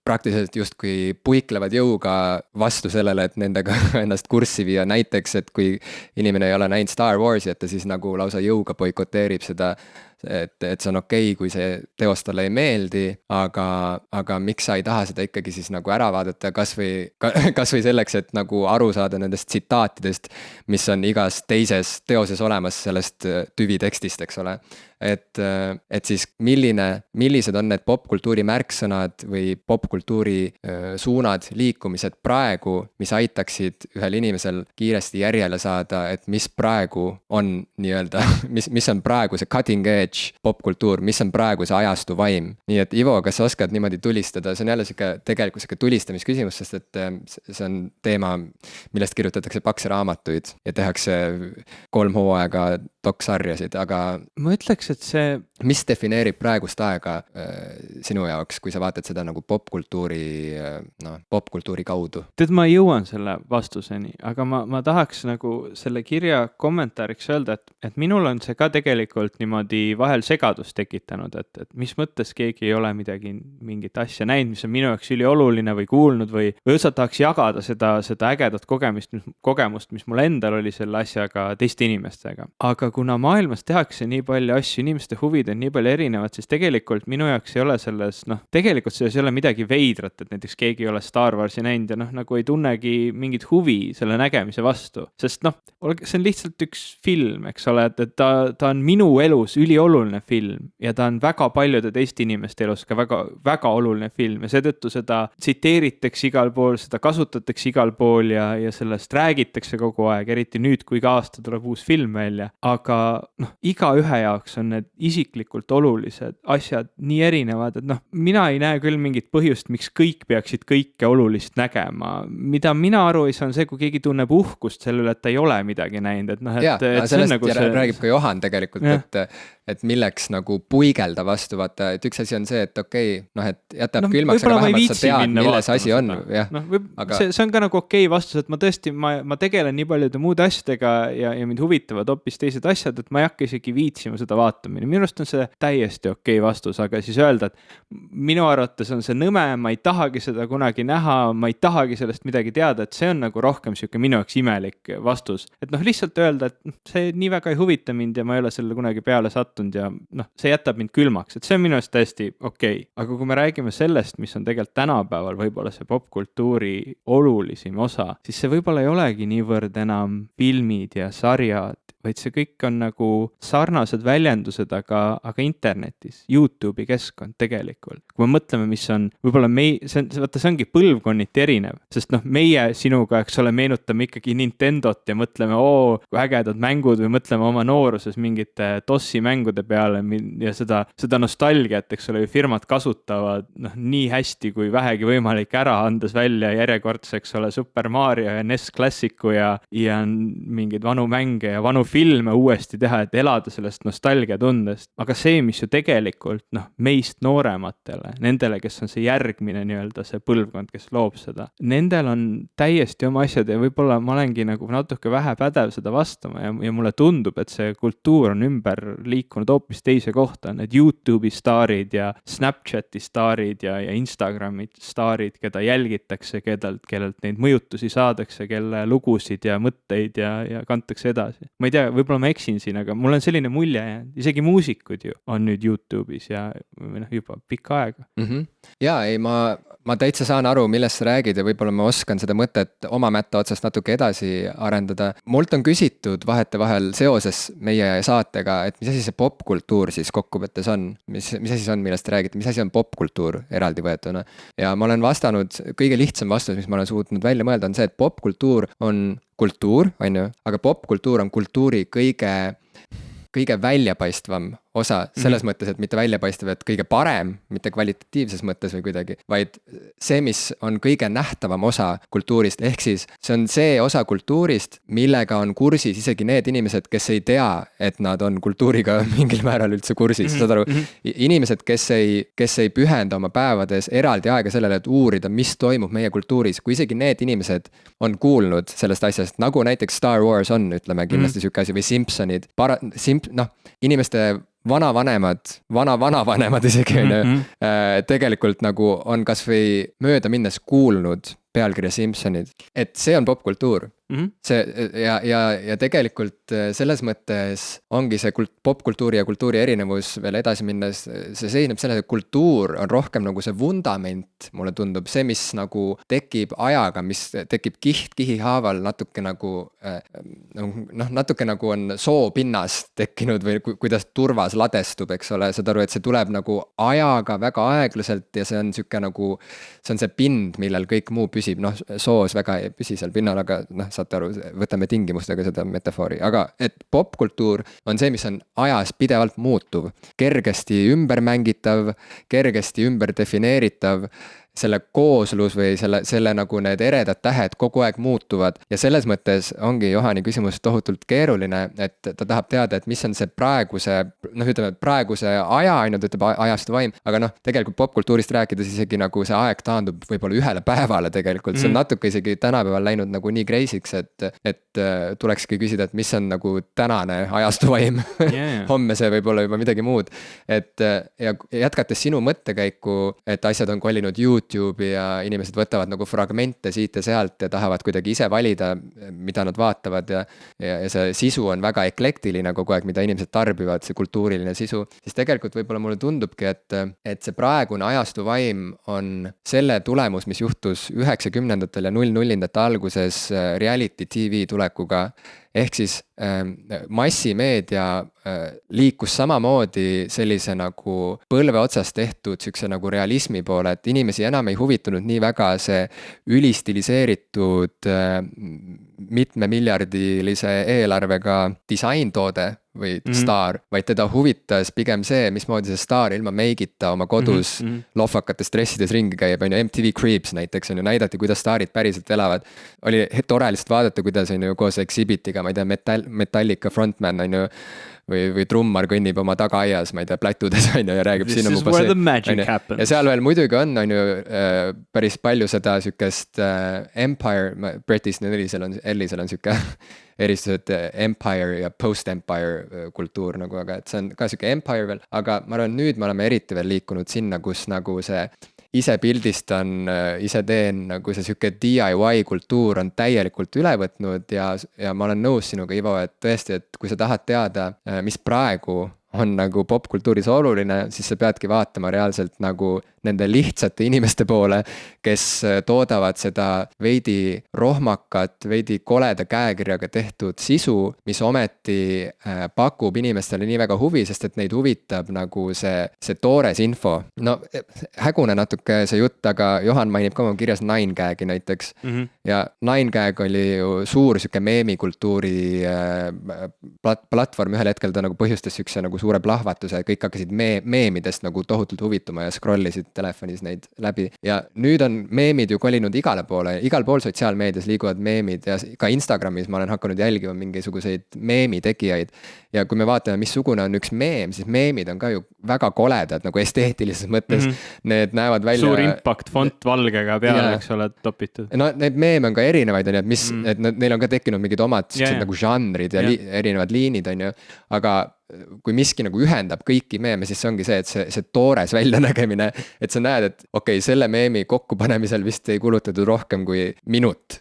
praktiliselt justkui puiklevad jõuga vastu sellele, et nendega ennast kurssi viia. Näiteks, et kui inimene ei ole näinud Star Warsi, et ta siis nagu lausa jõuga boikoteerib seda, et see on okei, kui see teos talle ei meeldi, aga miks sa ei taha seda ikkagi siis nagu ära vaadata kas või selleks, et nagu aru saada nendest tsitaatidest, mis on igas teises teoses olemas sellest tüvitekstist, eks ole. Et siis millised on need popkultuuri märksõnad või popkultuuri suunad, liikumised praegu, mis aitaksid ühel inimesel kiiresti järjele saada, et mis praegu on nii-öelda, mis on praegu see cutting edge popkultuur, mis on praegu see ajastu vaim. Nii et Ivo, kas sa oskad niimoodi tulistada? See on jälle tegelikult siuke tulistamisküsimus, sest et see on teema, millest kirjutatakse pakse raamatuid ja tehakse 3 hooaega doksarjasid, aga ma ütleks, et see mis defineerib praegust aega sinu jaoks, kui sa vaatad seda nagu popkultuuri kaudu? Tead, ma jõuan selle vastuseni, aga ma tahaks nagu selle kirja kommentaariks öelda, et minul on see ka tegelikult niimoodi vahel segadust tekitanud, et mis mõttes keegi ei ole mingit asja näinud, mis on minu jaoks ülioluline või kuulnud või õudselt tahaks jagada seda ägedat kogemust, mis mul endal oli selle asjaga teiste inimestega. Aga kuna maailmas tehakse nii palju asju, inimeste huvid on nii palju erinevad, siis tegelikult minu jaoks ei ole selles, tegelikult selles ei ole midagi veidrat, et näiteks keegi ei ole Star Warsi näinud ja nagu ei tunnegi mingit huvi selle nägemise vastu. Sest see on lihtsalt üks film, eks ole, et ta on minu elus ülioluline film ja ta on väga paljude teiste inimeste elus ka väga, väga oluline film ja seetõttu seda tsiteeritakse igal pool, seda kasutatakse igal pool ja sellest räägitakse kogu aeg, eriti nüüd, kui iga aasta tuleb uus film välja. Aga iga ühe jaoks on need isiklikult olulised asjad nii erinevad, et mina ei näe küll mingit põhjust, miks kõik peaksid kõike olulist nägema. Mida mina aru ei saa, on see, kui keegi tunneb uhkust selle üle, et ta ei ole midagi näinud. Sellest nagu räägib ka Johan tegelikult, et milleks nagu puigelda vastu, vaata, et üks asi on see, et okei, et jätab külmaks, aga vähemalt sa tead, milles asi on. See on ka nagu okei vastus, et ma tõesti, ma tegelen nii paljude muude asjadega ja mind huvitavad hoopis teised asjad, et ma ei hakka isegi viitsima seda vaatamine. Minu arust on see täiesti okei vastus, aga siis öelda, et minu arvates on see nõme, ma ei tahagi seda kunagi näha, ma ei tahagi sellest midagi teada, et see on nagu rohkem siuke minu jaoks imelik vastus. Et lihtsalt öelda, et see nii väga ei huvita mind ja ma ei ole selle kunagi peale sattunud ja see jätab mind külmaks, et see on minu arust täiesti okei. Aga kui me räägime sellest, mis on tegelikult tänapäeval võib-olla see popkultuuri olulisim osa, siis see võib-olla ei olegi niivõrd enam filmid ja sarjad vaid see kõik on nagu sarnased väljendused, aga internetis, YouTube'i keskkond tegelikult. Kui me mõtleme, mis on võib-olla vaata, see ongi põlvkonniti erinev, sest meie sinuga, eks ole, meenutame ikkagi Nintendot ja mõtleme, kui ägedad mängud või mõtleme oma nooruses mingite DOS-i mängude peale ja seda nostalgiat, eks ole, firmad kasutavad nii hästi kui vähegi võimalik ära, andes välja järjekordse, eks ole, Super Mario ja NES Classicu ja mingeid vanu mänge ja vanu filme uuesti teha, et elada sellest nostalgiatundest. Aga see, mis ju tegelikult meist noorematele, nendele, kes on see järgmine nii-öelda see põlvkond, kes loob seda, nendel on täiesti oma asjad ja võib-olla ma olengi nagu natuke vähe pädev seda vastama ja mulle tundub, et see kultuur on ümber liikunud hoopis teise kohta. Need YouTube'i staarid ja Snapchati staarid ja Instagrami staarid, keda jälgitakse, kellelt neid mõjutusi saadakse, kelle lugusid ja mõtteid ja kantakse edasi. Ma ei tea, võib-olla ma eksin siin, aga mul on selline mulje, isegi muusikud ju on nüüd YouTube'is ja juba pikka aega. Jaa, ei, ma täitsa saan aru, millest sa räägid ja võib-olla ma oskan seda mõtet oma mätta otsast natuke edasi arendada. Mult on küsitud vahetevahel seoses meie saatega, et mis asi see popkultuur siis kokkuvõttes on, mis asi see on, millest te räägite, mis asi on popkultuur eraldi võetuna. Ja ma olen vastanud, kõige lihtsam vastus, mis ma olen suutnud välja mõelda, on see, et popkultuur on kultuur, on ju, aga popkultuur on kultuuri kõige väljapaistvam osa selles mõttes, et mitte väljapaistev, et kõige parem, mitte kvalitatiivses mõttes või kuidagi, vaid see, mis on kõige nähtavam osa kultuurist, ehk siis see on see osa kultuurist, millega on kursis isegi need inimesed, kes ei tea, et nad on kultuuriga mingil määral üldse kursis, saad aru? Inimesed, kes ei pühenda oma päevades eraldi aega sellele, et uurida, mis toimub meie kultuuris, kui isegi need inimesed on kuulnud sellest asjast, nagu näiteks Star Wars on, ütleme kindlasti siuke asi, või Simpsonid, inimeste vanavanemad isegi tegelikult nagu on kas või mööda minnes kuulnud pealkirja Simpsonid, et see on popkultuur. See ja tegelikult selles mõttes ongi see popkultuuri ja kultuuri erinevus veel edasi minnes, see seisneb selles, et kultuur on rohkem nagu see vundament, mulle tundub, see, mis nagu tekib ajaga, mis tekib kihi haaval natuke nagu natuke nagu on soopinnas tekkinud või kuidas turvas ladestub, eks ole, saad aru, et see tuleb nagu ajaga väga aeglaselt ja see on siuke nagu, see on see pind, millel kõik muu püsib, soos väga ei püsi seal pinnal, aga saate aru, võtame tingimustega seda metafoori, aga et popkultuur on see, mis on ajas pidevalt muutuv, kergesti ümbermängitav, kergesti ümber defineeritav, selle kooslus või selle nagu need eredad tähed kogu aeg muutuvad ja selles mõttes ongi Johani küsimus tohutult keeruline, et ta tahab teada, et mis on see praeguse aja, ainult ütleb ajastu vaim, aga tegelikult popkultuurist rääkides isegi nagu see aeg taandub võib-olla ühele päevale tegelikult, see on natuke isegi tänapäeval läinud nagu nii kreisiks, et tulekski küsida, et mis on nagu tänane ajastu vaim homme see võib olla juba midagi muud, et ja jätkates sinu mõttekäiku, et asjad on kolinud YouTube'i ja inimesed võtavad nagu fragmente siit ja sealt ja tahavad kuidagi ise valida, mida nad vaatavad ja see sisu on väga eklektiline kogu aeg, mida inimesed tarbivad, see kultuuriline sisu, siis tegelikult võib-olla mulle tundubki, et see praegune ajastu vaim on selle tulemus, mis juhtus 90ndatel ja 00ndate alguses reality TV tulekuga, ehk siis massimeedia liikus samamoodi sellise nagu põlve otsast tehtud sükse nagu realismi poole, et inimesi enam ei huvitunud nii väga see ülistiliseeritud mitmemiljardilise eelarvega disaintoode või staar, vaid teda huvitas pigem see, mismoodi see staar ilma meigita oma kodus lohvakates dressides ringi käib, on ju, MTV Creeps näiteks on ju, näidati, kuidas staarid päriselt elavad. Oli tore lihtsalt vaadata, kuidas on ju koos Exhibitiga, ma ei tea, Metallica frontman on ju, või trummar kõnnib oma tagaaias, ma ei tea, plätudes on ju ja räägib This is where the magic happens. Ja seal veel muidugi on ju päris palju seda sükest Empire, British Ellisel on süke eristused Empire ja post-Empire kultuur nagu, aga et see on ka süke Empire veel, aga ma arvan, nüüd me oleme eriti veel liikunud sinna, kus nagu see ise pildistan, ise teen, nagu see süke DIY kultuur on täielikult üle võtnud ja ma olen nõus sinuga, Ivo, et tõesti, et kui sa tahad teada, mis praegu on nagu popkultuuris oluline, siis sa peadki vaatama reaalselt nagu nende lihtsate inimeste poole, kes toodavad seda veidi rohmakat, veidi koleda käekirjaga tehtud sisu, mis ometi pakub inimestele nii väga huvi, sest et neid huvitab nagu see toores info. No hägune natuke see jutt, aga Johan mainib ka oma kirjas 9gag'i näiteks. Ja 9gag oli ju suur siuke meemikultuuri platvorm, ühel hetkel ta nagu põhjustas siukse nagu suure plahvatuse, kõik hakkasid meemidest nagu tohutult huvituma ja scrollisid telefonis neid läbi. Ja nüüd on meemid ju kolinud igale poole, igal pool sotsiaalmeedias liiguvad meemid ja ka Instagramis ma olen hakanud jälgima mingisuguseid meemitegijaid. Ja kui me vaatame, missugune on üks meem, siis meemid on ka ju väga koledad nagu esteetilises mõttes. Need näevad välja... Suur impact font valgega peale, eks ole, topitud. No need meeme on ka erinevaid, on ju, et neil on ka tekkinud mingid omad nagu žanrid ja erinevad liinid, on ju, aga kui miski nagu ühendab kõiki meeme, siis see ongi see, et see toores väljanägemine, et sa näed, et okei, selle meemi kokkupanemisel vist ei kulutatud rohkem kui minut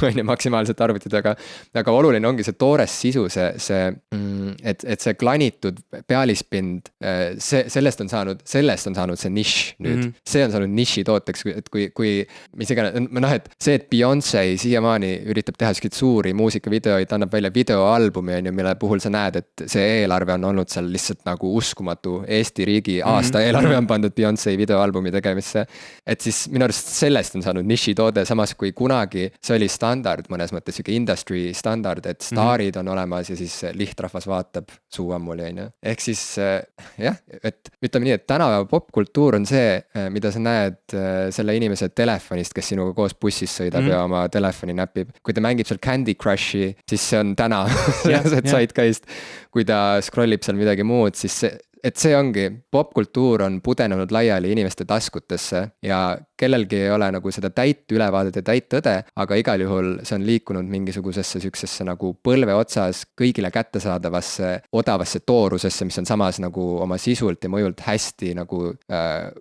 on ju maksimaalselt arvutit, aga oluline ongi see toores sisu, et see klanitud pealispind, sellest on saanud see nišš nüüd. See on saanud niši tooteks, et kui mis iganes, et see, et Beyoncé siiamaani üritab teha selliseid suuri muusikavideoid, annab välja videoalbumi, on ju, mille puhul sa näed, et see eelarve on olnud seal lihtsalt nagu uskumatu. Eesti riigi aasta eelarve on pandud Beyoncé videoalbumi tegemisse. Et siis minu arust sellest on saanud niši toode, samas kui kunagi see oli standard mõnes mõttes, siuke industry standard, et staarid on olemas ja siis lihtrahvas vaatab suu ammuli, on ju. Ehk siis jah, et ütleme nii, et tänapäeva popkultuur on see, mida sa näed selle inimese telefonist, kes sinuga koos bussis sõidab ja oma telefoni näpib. Kui ta mängib seal Candy Crushi, siis see on täna see zeitgeist. Kui ta scrollib seal midagi muud, siis see ongi, popkultuur on pudenenud laiali inimeste taskutesse ja kellelgi ei ole nagu seda täit ülevaadet ja täit tõde, aga igal juhul see on liikunud mingisugusesse süksesse nagu põlve otsas kõigile kättesaadavasse odavasse toorusesse, mis on samas nagu oma sisult ja mõjult hästi nagu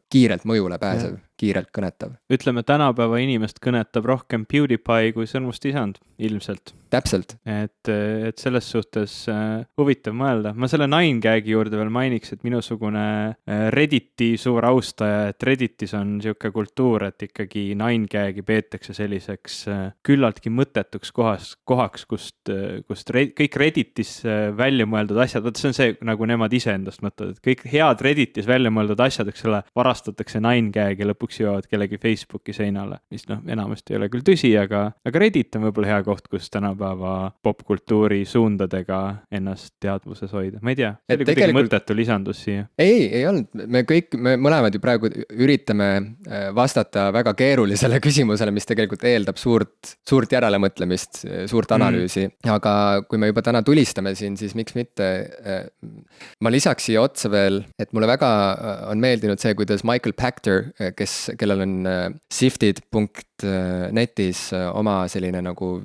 kiirelt mõjule pääsev. Kiirelt kõnetav. Ütleme, tänapäeva inimest kõnetab rohkem PewDiePie kui Sõrmust isand, ilmselt. Täpselt. Et selles suhtes huvitav mõelda. Ma selle 9gag'i juurde veel mainiks, et minusugune Redditi suur austaja, et Redditis on siuke kultuur, et ikkagi 9gag'i peetakse selliseks küllaltki mõttetuks kohaks, kust kõik Redditis välja mõeldud asjad, see on see, nagu nemad ise endast mõtlevad, et kõik head Redditis välja mõeldud asjad, eks ole, varastatakse 9gag'i lõpuks jõuavad kellegi Facebooki seinale, mis enamasti ei ole küll tõsi, aga Reddit on võib-olla hea koht, kus tänapäeva popkultuuri suundadega ennast teadvuses hoida. Ma ei tea, see oli kuidagi mõttetu lisandus siia. Ei olnud. Me mõlemad ju praegu üritame vastata väga keerulisele küsimusele, mis tegelikult eeldab suurt järelemõtlemist, suurt analüüsi. Aga kui me juba täna tulistame siin, siis miks mitte? Ma lisaks siia otsa veel, et mulle väga on meeldinud see, kuidas Michael Pachter, kellel on Sifted.netis oma selline nagu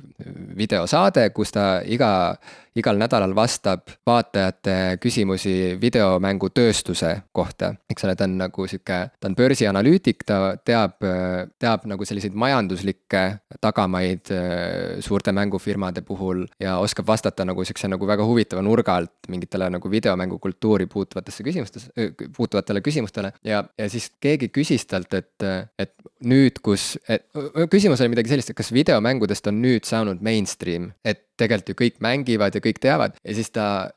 videosaade, kus ta igal nädalal vastab vaatajate küsimusi videomängutööstuse kohta. Eks ole, ta on nagu ta on börsianalüütik, ta teab nagu selliseid majanduslikke tagamaid suurte mängufirmade puhul ja oskab vastata nagu siukse nagu väga huvitava nurga alt mingitele nagu videomängukultuuri puutuvatele küsimustele ja siis keegi küsis talt, et nüüd, küsimus oli midagi sellist, et kas videomängudest on nüüd saanud mainstream, et tegelikult ju kõik mängivad ja kõik teavad ja siis ta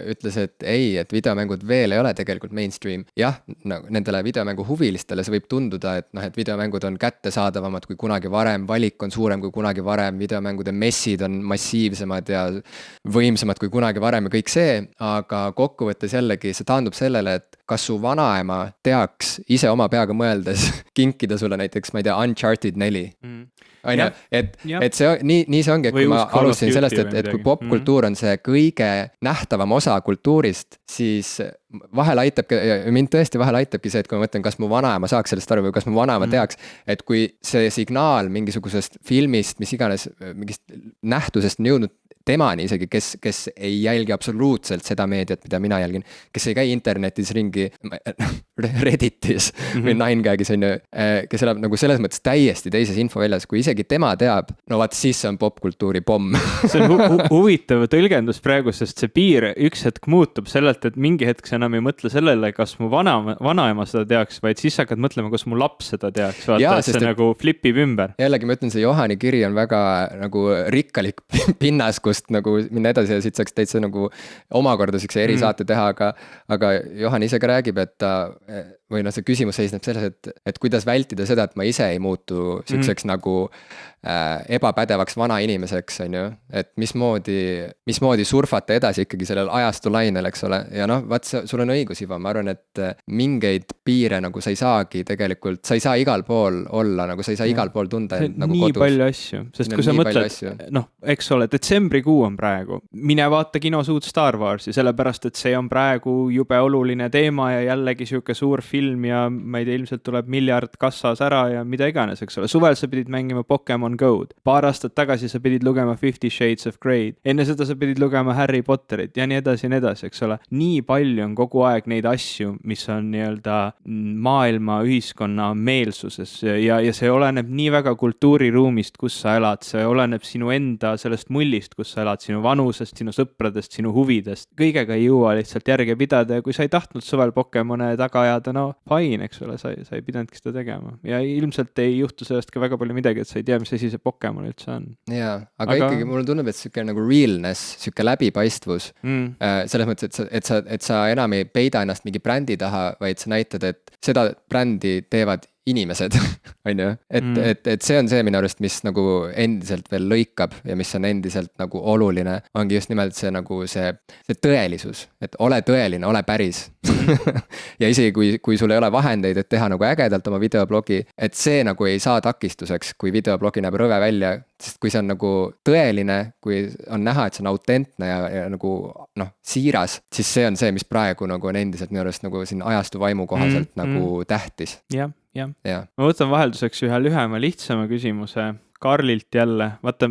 ütles, et ei, et videomängud veel ei ole tegelikult mainstream. Jah, nendele videomängu huvilistele see võib tunduda, et videomängud on kättesaadavamad kui kunagi varem, valik on suurem kui kunagi varem, videomängude messid on massiivsemad ja võimsamad kui kunagi varem ja kõik see, aga kokkuvõttes jällegi see taandub sellele, et kas su vanaema teaks ise oma peaga mõeldes kinkida sulle näiteks, ma ei tea, Uncharted 4. Et see nii see ongi, et kui ma alustasin sellest, et kui popkultuur on see kõige nähtavam osa kultuurist, siis vahel mind tõesti vahel aitabki see, et kui ma mõtlen, kas mu vanaema saaks sellest aru või kas mu vanaema teaks, et kui see signaal mingisugusest filmist, mis iganes mingist nähtusest on jõudnud temani isegi, kes ei jälgi absoluutselt seda meediat, mida mina jälgin, kes ei käi internetis ringi Redditis või 9gagis on ju, kes elab nagu selles mõttes täiesti teises infoväljas, kui isegi tema teab, no vaat siis see on popkultuuri pomm. See on huvitav tõlgendus praegu, sest see piir üks hetk muutub sellelt, et mingi hetk sa enam ei mõtle sellele, kas mu vanaema seda teaks, vaid siis hakkad mõtlema, kas mu laps seda teaks. Vaata, et see nagu flipib ümber. Jällegi ma ütlen, see Johani kiri on väga nagu rikkalik pinnas, kust nagu minna edasi ja siit saaks täitsa nagu omakorda siukse erisaate teha, aga Johan ise ka räägib, et ta või noh, see küsimus seisneb selles, et kuidas vältida seda, et ma ise ei muutu siukseks nagu ebapädevaks vana inimeseks, on ju, et mismoodi surfata edasi ikkagi sellel ajastu lainel, eks ole, ja noh, vaat sul on õigus, Ivo, ma arvan, et mingeid piire nagu sa ei saagi tegelikult, sa ei saa igal pool olla, nagu sa ei saa igal pool tunda nagu nii kodus. Palju asju, sest kui sa mõtled, noh, eks ole, detsembrikuu on praegu, mine vaata kinos uut Star Warsi, sellepärast, et see on praegu jube oluline teema ja jällegi siuke suur film ja ma ei tea, ilmselt tuleb miljard kassas ära ja mida iganes, eks ole, suvel sa pidid mängima Pokemon Go'd. Paar aastat tagasi sa pidid lugema 50 Shades of Grey'd. Enne seda sa pidid lugema Harry Potterit ja nii edasi, eks ole. Nii palju on kogu aeg neid asju, mis on nii-öelda maailma ühiskonna meelsuses ja see oleneb nii väga kultuuriruumist, kus sa elad. See oleneb sinu enda sellest mullist, kus sa elad, sinu vanusest, sinu sõpradest, sinu huvidest. Kõigega ei jõua lihtsalt järge pidada ja kui sa ei tahtnud suvel Pokemone taga ajada, no fine, eks ole, sa ei pidanudki seda tegema. Ja ilmselt ei juhtu sellest ka väga palju midagi, et sa ei tea, mis asi see Pokemon üldse on. Jaa, aga ikkagi mulle tunneb, et siuke nagu realness, siuke läbipaistvus, selles mõttes, et sa enam ei peida ennast mingi brändi taha, vaid sa näitad, et seda brändi teevad inimesed, on ju, et see on see minu arust, mis nagu endiselt veel lõikab ja mis on endiselt nagu oluline, ongi just nimelt see nagu see tõelisus, et ole tõeline, ole päris. Ja isegi kui sul ei ole vahendeid, et teha nagu ägedalt oma videoblogi, et see nagu ei saa takistuseks, kui videoblogi näeb rõve välja, sest kui see on nagu tõeline, kui on näha, et see on autentne ja nagu noh, siiras, siis see on see, mis praegu nagu on endiselt minu arust nagu siin ajastu vaimu kohaselt nagu tähtis. Jah. Ma võtan vahelduseks ühe lühema, lihtsama küsimuse Karlilt jälle. Vaata,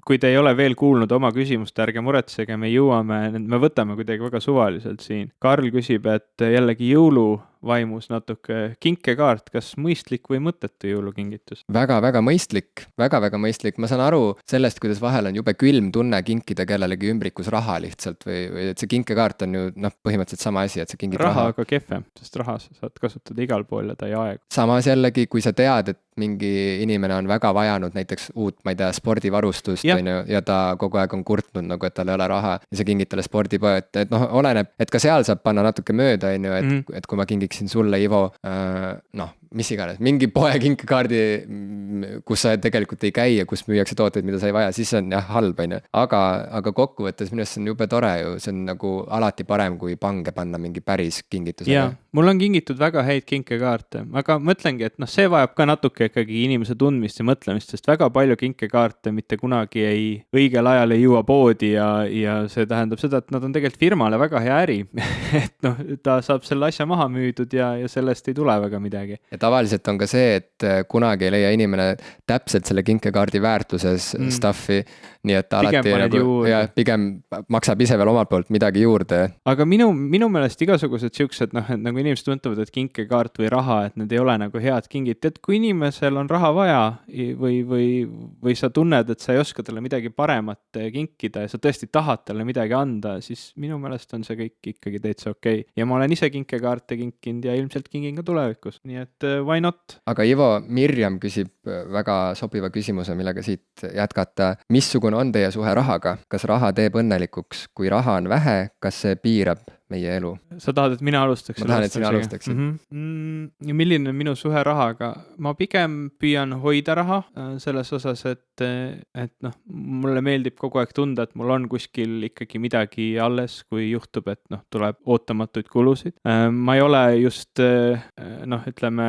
kui te ei ole veel kuulnud oma küsimust, ärge muretsege, me võtame kuidagi väga suvaliselt siin. Karl küsib, et jällegi jõuluvaimus natuke kinkekaart, kas mõistlik või mõttetu jõulukingitus? Väga-väga mõistlik, väga-väga mõistlik. Ma saan aru sellest, kuidas vahel on jube külm tunne kinkida kellelegi ümbrikus raha lihtsalt või et see kinkekaart on ju põhimõtteliselt sama asi, et sa kingid raha. Aga kehvem, sest raha sa saad kasutada igal pool ja ta ei aegu. Samas jällegi, kui sa tead, et mingi inimene on väga vajanud näiteks uut, ma ei tea, spordivarustust on ju, ja ta kogu aeg on kurtnud nagu, et tal ei ole raha ja sa kingid talle spordipoe, et noh, oleneb, et ka seal saab panna natuke mööda, on ju, et kui ma kingiksin sulle, Ivo, noh, mis iganes, mingi poe kinkekaardi, kus sa tegelikult ei käi ja kus müüakse tooteid, mida sa ei vaja, siis on jah halb, on ju. Aga kokkuvõttes minu arust see on jube tore ju, see on nagu alati parem, kui pange panna mingi päris kingitusega. Jaa, mul on kingitud väga häid kinkekaarte, aga mõtlengi, et noh, see vajab ka natuke ikkagi inimese tundmist ja mõtlemist, sest väga palju kinkekaarte mitte kunagi õigel ajal ei jõua poodi ja see tähendab seda, et nad on tegelikult firmale väga hea äri. Et noh, ta saab selle asja maha müüdud ja sellest ei tule väga midagi. Ja tavaliselt on ka see, et kunagi ei leia inimene täpselt selle kinkekaardi väärtuses stuffi, nii et alati nagu, ja pigem maksab ise veel omalt poolt midagi juurde. Aga minu meelest igasugused siuksed, noh, et nagu inimesed mõtlevad, et kinkekaart või raha, et need ei ole nagu head kingid. Et kui inimesel on raha vaja või sa tunned, et sa ei oska talle midagi paremat kinkida ja sa tõesti tahad talle midagi anda, siis minu meelest on see kõik ikkagi täitsa okei. Ja ma olen ise kinkekaarte kinkinud ja ilmselt kingin ka tulevikus, nii et why not? Aga Ivo, Mirjam küsib väga sobiva küsimuse, millega siit jätkata. Missugune on teie suhe rahaga? Kas raha teeb õnnelikuks? Kui raha on vähe, kas see piirab meie elu? Sa tahad, et mina alustaks? Ma tahan, et sina alustaksid. Milline on minu suhe rahaga? Ma pigem püüan hoida raha selles osas, et noh, mulle meeldib kogu aeg tunda, et mul on kuskil ikkagi midagi alles, kui juhtub, et noh, tuleb ootamatuid kulusid. Ma ei ole just noh, ütleme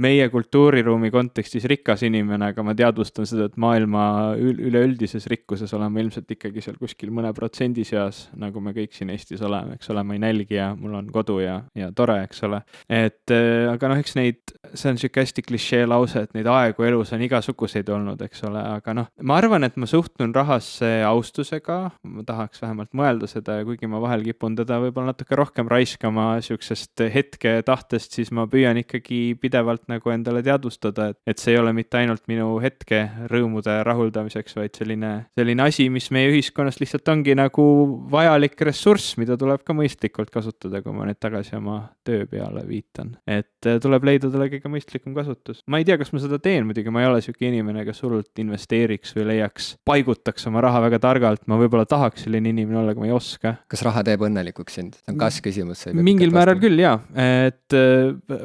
meie kultuuriruumi kontekstis rikas inimene, aga ma teadvustan seda, et maailma üleüldises rikkuses oleme ilmselt ikkagi seal kuskil mõne protsendi seas, nagu me kõik siin tahaksin Eestis olema, eks ole, ma ei nälgi ja mul on kodu ja tore, eks ole. Et aga noh, eks see on siuke hästi klišee lause, et neid aegu elus on igasuguseid olnud, eks ole, aga noh, ma arvan, et ma suhtun rahasse austusega, ma tahaks vähemalt mõelda seda ja kuigi ma vahel kipun teda võib-olla natuke rohkem raiskama siuksest hetke tahtest, siis ma püüan ikkagi pidevalt nagu endale teadvustada, et see ei ole mitte ainult minu hetke rõõmude rahuldamiseks, vaid selline asi, mis meie ühiskonnas lihtsalt ongi nagu vajalik ressurss, mida tuleb ka mõistlikult kasutada, kui ma nüüd tagasi oma töö peale viitan. Et tuleb leida talle kõige mõistlikum kasutus. Ma ei tea, kas ma seda teen, muidugi ma ei ole siuke inimene, kes hullult investeeriks või paigutaks oma raha väga targalt, ma võib-olla tahaks selline inimene olla, aga ma ei oska. Kas raha teeb õnnelikuks sind? See on kas-küsimus. Mingil määral küll, jaa. Et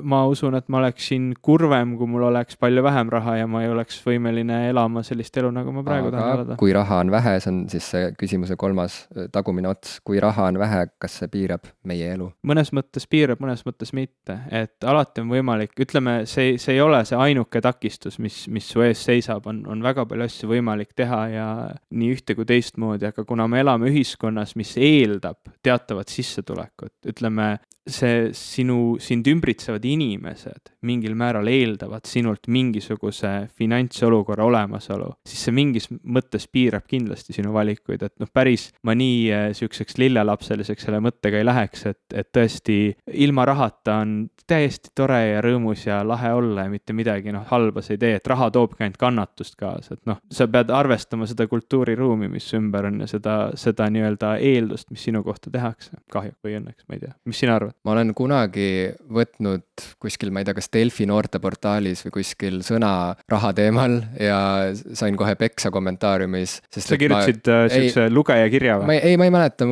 ma usun, et ma oleksin kurvem, kui mul oleks palju vähem raha ja ma ei oleks võimeline elama sellist elu, nagu ma praegu tahan elada. Kui raha on vähe, see on siis see küsimuse 3. tagumine ots. Kui raha on vähe, kas see piirab meie elu? Mõnes mõttes piirab, mõnes mõttes mitte. Et alati on võimalik, ütleme, see ei ole see ainuke takistus, mis su ees seisab, on väga palju asju võimalik teha ja nii ühte kui teistmoodi, aga kuna me elame ühiskonnas, mis eeldab teatavat sissetulekut, ütleme, sind ümbritsevad inimesed mingil määral eeldavad sinult mingisuguse finantsolukorra olemasolu, siis see mingis mõttes piirab kindlasti sinu valikuid, et noh, päris ma nii siukseks lillelapseliseks selle mõttega ei läheks, et tõesti ilma rahata on täiesti tore ja rõõmus ja lahe olla ja mitte midagi halba sa ei tee, et raha toobki ainult kannatust kaasa, et sa pead arvestama seda kultuuriruumi, mis ümber on ja seda nii-öelda eeldust, mis sinu kohta tehakse, kahju või õnneks, ma ei tea, mis sina arvad? Ma olen kunagi võtnud kuskil, ma ei tea, kas Delfi noorteportaalis või kuskil sõna raha teemal ja sain kohe peksa kommentaariumis. Sa kirjutasid siukse lugeja kirja või? Ma ei mäleta,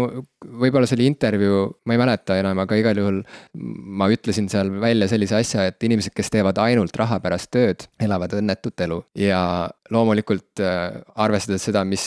võib-olla see oli intervjuu, ma ei mäleta enam, aga igal juhul ma ütlesin seal välja sellise asja, et inimesed, kes teevad ainult raha pärast tööd, elavad õnnetut elu ja loomulikult arvestades seda, mis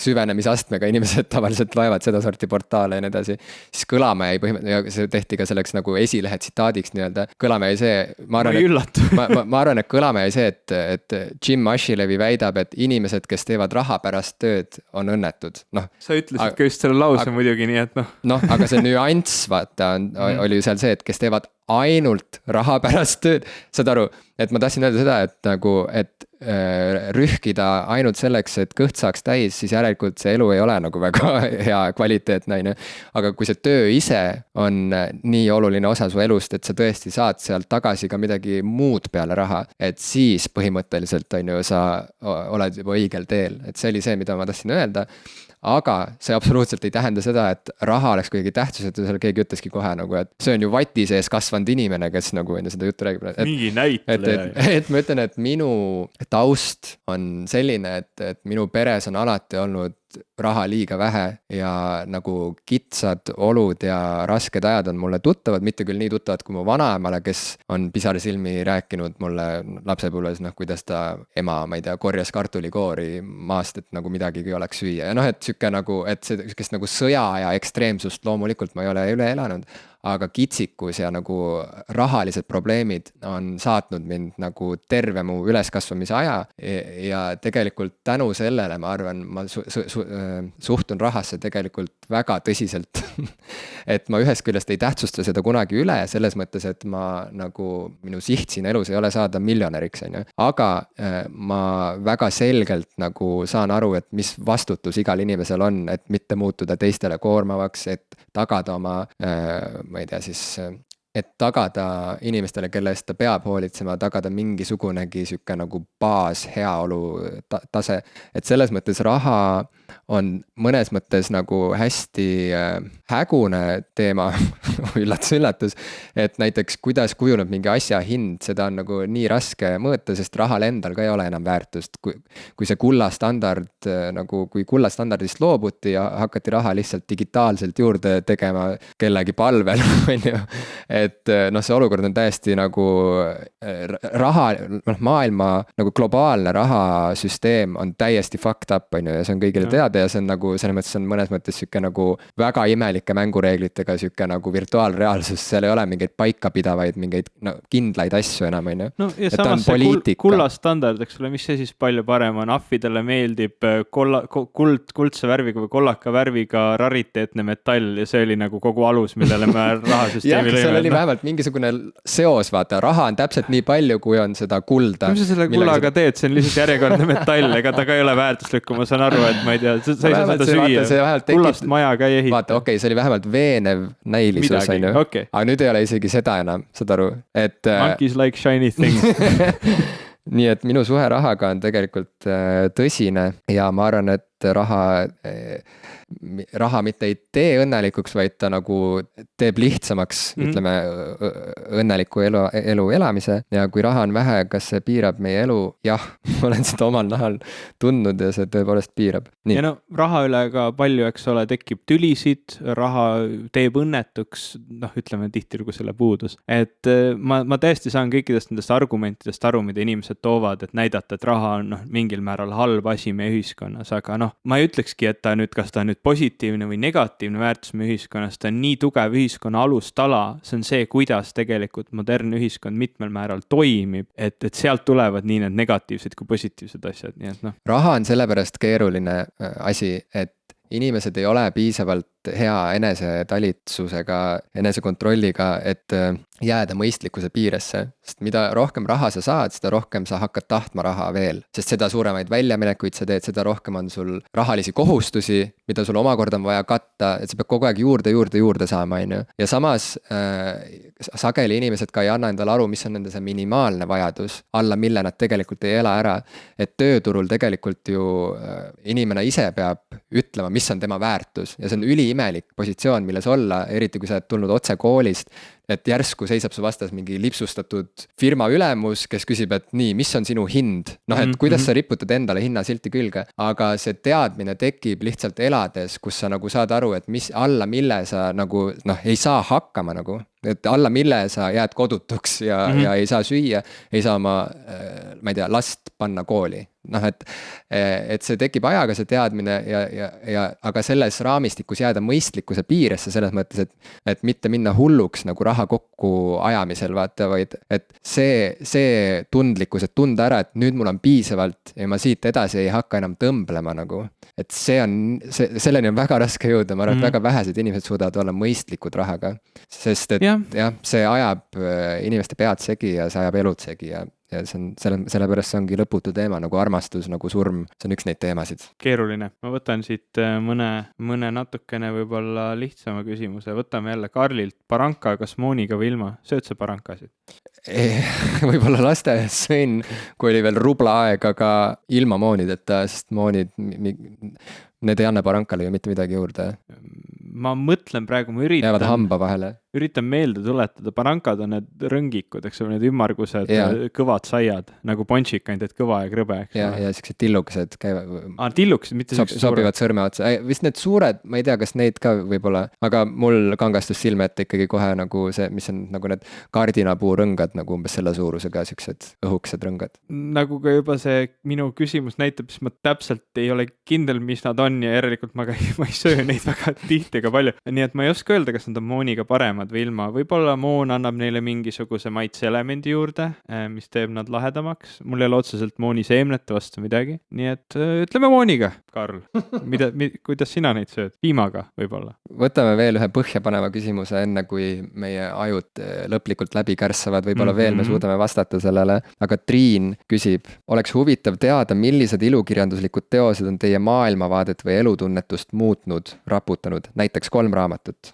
süvenemisastmega inimesed tavaliselt loevad seda sorti portaale ja nii edasi, siis kõlama jäi ja see tehti ka selleks nagu esilehe tsitaadiks nii-öelda. Kõlama jäi see, ma arvan, et kõlama jäi see, et Jim Ashilevi väidab, et inimesed, kes teevad raha pärast tööd, on õnnetud. Sa ütlesid ka just selle lause muidugi, nii et aga see nüanss, vaata, oli ju seal see, et kes teevad ainult raha pärast tööd. Saad aru, et ma tahtsin öelda seda, et rühkida ainult selleks, et kõht saaks täis, siis järelikult see elu ei ole nagu väga hea kvaliteetne. Aga kui see töö ise on nii oluline osa su elust, et sa tõesti saad sealt tagasi ka midagi muud peale raha, et siis põhimõtteliselt sa oled juba õigel teel. Et see oli see, mida ma tahtsin öelda. Aga see absoluutselt ei tähenda seda, et raha oleks kuidagi tähtsusetu, seal keegi ütleski kohe nagu, et see on ju vati sees kasvanud inimene, kes nagu enne seda juttu räägib. Mingi näitleja. Et ma ütlen, et minu taust on selline, et minu peres on alati olnud raha liiga vähe ja nagu kitsad olud ja rasked ajad on mulle tuttavad, mitte küll nii tuttavad kui mu vanaemale, kes on pisarasilmi rääkinud mulle lapsepõlves, kuidas ta ema, ma ei tea, korjas kartulikoori maast, et nagu midagigi oleks süüa ja et siuke nagu, et see kes nagu sõja ja ekstreemsust loomulikult ma ei ole üle elanud, aga kitsikus ja nagu rahalised probleemid on saatnud mind nagu terve mu üleskasvamise aja ja tegelikult tänu sellele ma arvan, ma suhtun rahasse tegelikult väga tõsiselt et ma ühest küljest ei tähtsusta seda kunagi üle selles mõttes, et ma nagu minu siht siin elus ei ole saada miljonäriks, aga ma väga selgelt nagu saan aru, et mis vastutus igal inimesel on, et mitte muutuda teistele koormavaks, et tagada oma ma ei tea siis, et tagada inimestele, kelle eest ta peab hoolitsema, tagada mingisugunegi siuke nagu baas heaolu tase, et selles mõttes raha on mõnes mõttes nagu hästi hägune teema üllatus, et näiteks kuidas kujuneb mingi asja hind, seda on nagu nii raske mõõta, sest rahal endal ka ei ole enam väärtust. Kui see kullastandard, nagu kui kullastandardist loobuti ja hakati raha lihtsalt digitaalselt juurde tegema kellegi palvel, et noh, see olukord on täiesti nagu raha, maailma nagu globaalne rahasüsteem on täiesti fucked up, on ju, ja see on kõigile teada ja see on nagu, selles mõttes on mõnes mõttes sihuke nagu väga imelike mängureeglitega sihuke nagu virtuaalreaalsus, seal ei ole mingeid paikapidavaid, mingeid kindlaid asju enam, on ju. No ja samas see kullastandard, eks ole, mis see siis palju parem on, ahvidele meeldib kuldse värviga või kollaka värviga rariteetne metall ja see oli nagu kogu alus, millele me rahasüsteemi lõime. Seal oli vähemalt mingisugune seos, vaata, raha on täpselt nii palju, kui on seda kulda. Mis sa selle kullaga teed, see on lihtsalt järjekordne metall, ega ta ka ei ole väärtuslik, kui ma saan aru, et ma ei tea, sa ei saa seda süüa, kullast maja ka ei ehita. Vaata, okei, see oli vähemalt veenev näilisus, on ju. Aga nüüd ei ole isegi seda enam, saad aru, et monkeys like shiny things. Nii et minu suhe rahaga on tegelikult tõsine ja ma arvan, et raha mitte ei tee õnnelikuks, vaid ta nagu teeb lihtsamaks, ütleme, õnneliku elu elamise. Ja kui raha on vähe, kas see piirab meie elu? Jah, ma olen seda omal nahal tundnud ja see tõepoolest piirab. Nii. Ja no raha üle ka palju, eks ole, tekib tülisid, raha teeb õnnetuks, noh, ütleme tihtilugu selle puudus. Et ma täiesti saan kõikidest nendest argumentidest aru, mida inimesed toovad, et näidata, et raha on mingil määral halb asi meie ühiskonnas, aga ma ei ütlekski, et kas ta nüüd positiivne või negatiivne väärtus meie ühiskonnas, ta on nii tugev ühiskonna alustala, see on see, kuidas tegelikult modernne ühiskond mitmel määral toimib, et sealt tulevad nii need negatiivsed kui positiivsed asjad, nii et noh. Raha on sellepärast keeruline asi, et inimesed ei ole piisavalt hea enesetalitsusega, enesekontrolliga, et jääda mõistlikkuse piiresse, sest mida rohkem raha sa saad, seda rohkem sa hakkad tahtma raha veel, sest seda suuremaid väljaminekuid sa teed, seda rohkem on sul rahalisi kohustusi, mida sul omakorda on vaja katta, et sa pead kogu aeg juurde saama, on ju. Ja samas sageli inimesed ka ei anna endale aru, mis on nende see minimaalne vajadus, alla mille nad tegelikult ei ela ära, et tööturul tegelikult ju inimene ise peab ütlema, mis on tema väärtus ja see on üliimelik positsioon, milles olla, eriti kui sa oled tulnud otse koolist, et järsku seisab su vastas mingi lipsustatud firma ülemus, kes küsib, et nii, mis on sinu hind? Noh, et kuidas sa riputad endale hinnasilti külge, aga see teadmine tekib lihtsalt elades, kus sa nagu saad aru, et mis alla mille sa nagu ei saa hakkama nagu, et alla mille sa jääd kodutuks ja ei saa süüa, ei saa oma, ma ei tea, last panna kooli. Noh, et see tekib ajaga see teadmine aga selles raamistikus jääda mõistlikkuse piiresse selles mõttes, et mitte minna hulluks nagu raha kokku ajamisel, vaata, vaid et see tundlikkus, et tunda ära, et nüüd mul on piisavalt ja ma siit edasi ei hakka enam tõmblema nagu. Et selleni on väga raske jõuda, ma arvan, et väga vähesed inimesed suudavad olla mõistlikud rahaga, sest et jah, see ajab inimeste pead segi ja see ajab elud segi ja see on, sellepärast see ongi lõputu teema nagu armastus, nagu surm, see on üks neid teemasid. Keeruline. Ma võtan siit mõne natukene võib-olla lihtsama küsimuse. Võtame jälle Karlilt. Baranka, kas mooniga või ilma? Sööd sa barankasid? Võib-olla lasteaias sõin, kui oli veel rubla aeg, aga ilma moonideta, sest moonid, need ei anna barankale ju mitte midagi juurde. Ma mõtlen praegu, jäävad hamba vahele. Üritan meelde tuletada, barankad on need rõngikud, eks ole, need ümmargused kõvad saiad, nagu ponšik, ainult et kõva ja krõbe. Ja siuksed tillukesed käivad. Tillukesed, mitte sobivad sõrme otsa. Vist need suured, ma ei tea, kas neid ka võib-olla, aga mul kangastus silme ette ikkagi kohe nagu see, mis on nagu need kardinapuu rõngad, nagu umbes selle suurusega, siuksed õhukesed rõngad. Nagu ka juba see minu küsimus näitab, siis ma täpselt ei ole kindel, mis nad on ja järelikult ma ei söö neid väga tihti ega palju. Nii et ma ei oska öelda, kas nad on mooniga paremad või ilma. Võib-olla moon annab neile mingisuguse maitseelemendi juurde, mis teeb nad lahedamaks. Mul ei ole otseselt mooni seemnete vastu midagi. Nii et ütleme mooniga, Karl. Kuidas sina neid sööd? Piimaga võib-olla? Võtame veel ühe põhjapaneva küsimuse, enne kui meie ajud lõplikult läbi kärssavad. Võib-olla veel me suudame vastata sellele. Aga Triin küsib, oleks huvitav teada, millised ilukirjanduslikud teosed on teie maailmavaadet või elutunnetust muutnud, raputanud, näiteks 3 raamatut?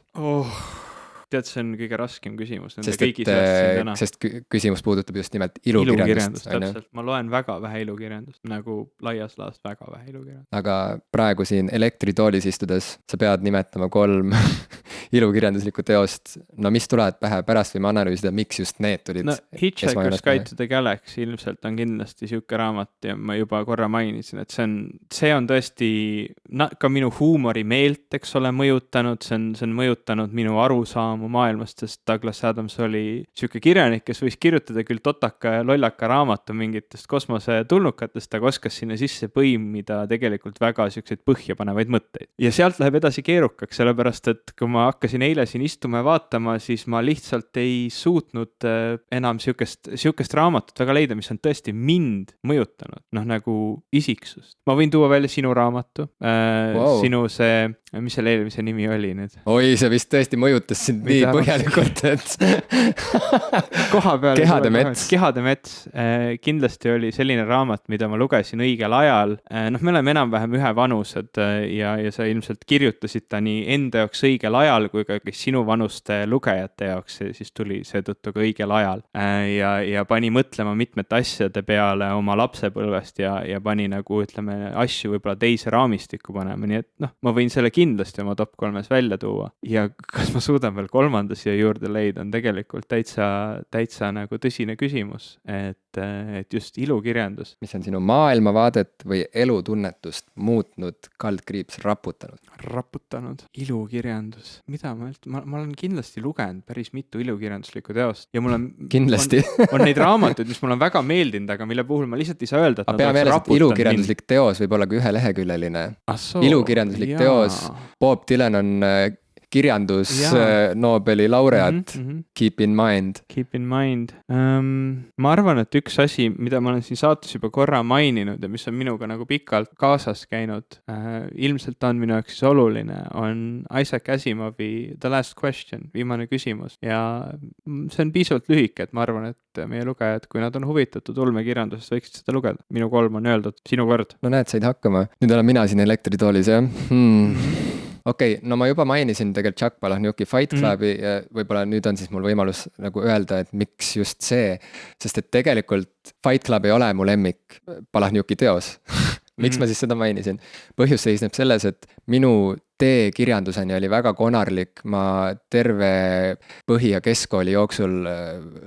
Tead, see on kõige raskem küsimus. Sest küsimus puudutab just nimelt ilukirjandust. Täpselt. Ma loen väga vähe ilukirjandust, nagu laias laast väga vähe ilukirjandust. Aga praegu siin elektritoolis istudes sa pead nimetama 3 ilukirjanduslikku teost. No mis tulevad pähe pärast või ma analüüsida, miks just need tulid? No Hitchhiker's Guide to the Galaxy ilmselt on kindlasti siuke raamat ja ma juba korra mainisin, et see on tõesti ka minu huumorimeelt, eks ole, mõjutanud, see on mõjutanud minu arusaama mu maailmast, sest Douglas Adams oli sihuke kirjanik, kes võis kirjutada küll totaka ja lollaka raamatu mingitest kosmosetulnukatest, aga oskas sinna sisse põimida tegelikult väga siukseid põhjapanevaid mõtteid. Ja sealt läheb edasi keerukaks, sellepärast et kui ma hakkasin eile siin istuma ja vaatama, siis ma lihtsalt ei suutnud enam siukest raamatut väga leida, mis on tõesti mind mõjutanud, noh nagu isiksust. Ma võin tuua välja sinu raamatu, sinu see, mis selle eelmise nimi oli nüüd? Oi, see vist tõesti mõjutas sind nii põhjalikult, et koha peal Kehade mets. Kehade mets kindlasti oli selline raamat, mida ma lugesin õigel ajal. Noh, me oleme enam-vähem ühevanused ja sa ilmselt kirjutasid ta nii enda jaoks õigel ajal kui ka sinu vanuste lugejate jaoks, siis tuli seetõttu ka õigel ajal ja pani mõtlema mitmete asjade peale oma lapsepõlvest ja pani nagu ütleme asju võib-olla teise raamistikku panema, nii et noh, ma võin selle kindlasti oma top 3-s välja tuua ja kas ma suudan veel 3. siia juurde leida, on tegelikult täitsa nagu tõsine küsimus, et just ilukirjandus. Mis on sinu maailmavaadet või elutunnetust muutnud kaldkriips raputanud? Ilukirjandus, mida ma olen kindlasti lugenud päris mitu ilukirjanduslikku teost ja mul on kindlasti on neid raamatuid, mis mul on väga meeldinud, aga mille puhul ma lihtsalt ei saa öelda, et nad oleks raputanud. Ilukirjanduslik teos võib olla ka üheleheküljeline. Ilukirjanduslik teos, Bob Dylan on kirjandus Nobeli laureaat, Keep in mind. Keep in mind. Ma arvan, et üks asi, mida ma olen siin saates juba korra maininud ja mis on minuga nagu pikalt kaasas käinud, ilmselt on minu jaoks oluline, on Isaac Asimovi The Last Question, viimane küsimus. Ja see on piisavalt lühike, et ma arvan, et meie lugejad, kui nad on huvitatud ulmekirjandusest, võiksid seda lugeda. Minu 3 on öeldud, sinu kord. No näed, said hakkama. Nüüd olen mina siin elektritoolis, jah? Okei, no ma juba mainisin tegelikult Chuck Palahniuki Fight Clubi ja võib-olla nüüd on siis mul võimalus nagu öelda, et miks just see, sest et tegelikult Fight Club ei ole mu lemmik Palahniuki teos. Miks ma siis seda mainisin? Põhjus seisneb selles, et minu tee kirjanduseni oli väga konarlik, ma terve põhi- ja keskkooli jooksul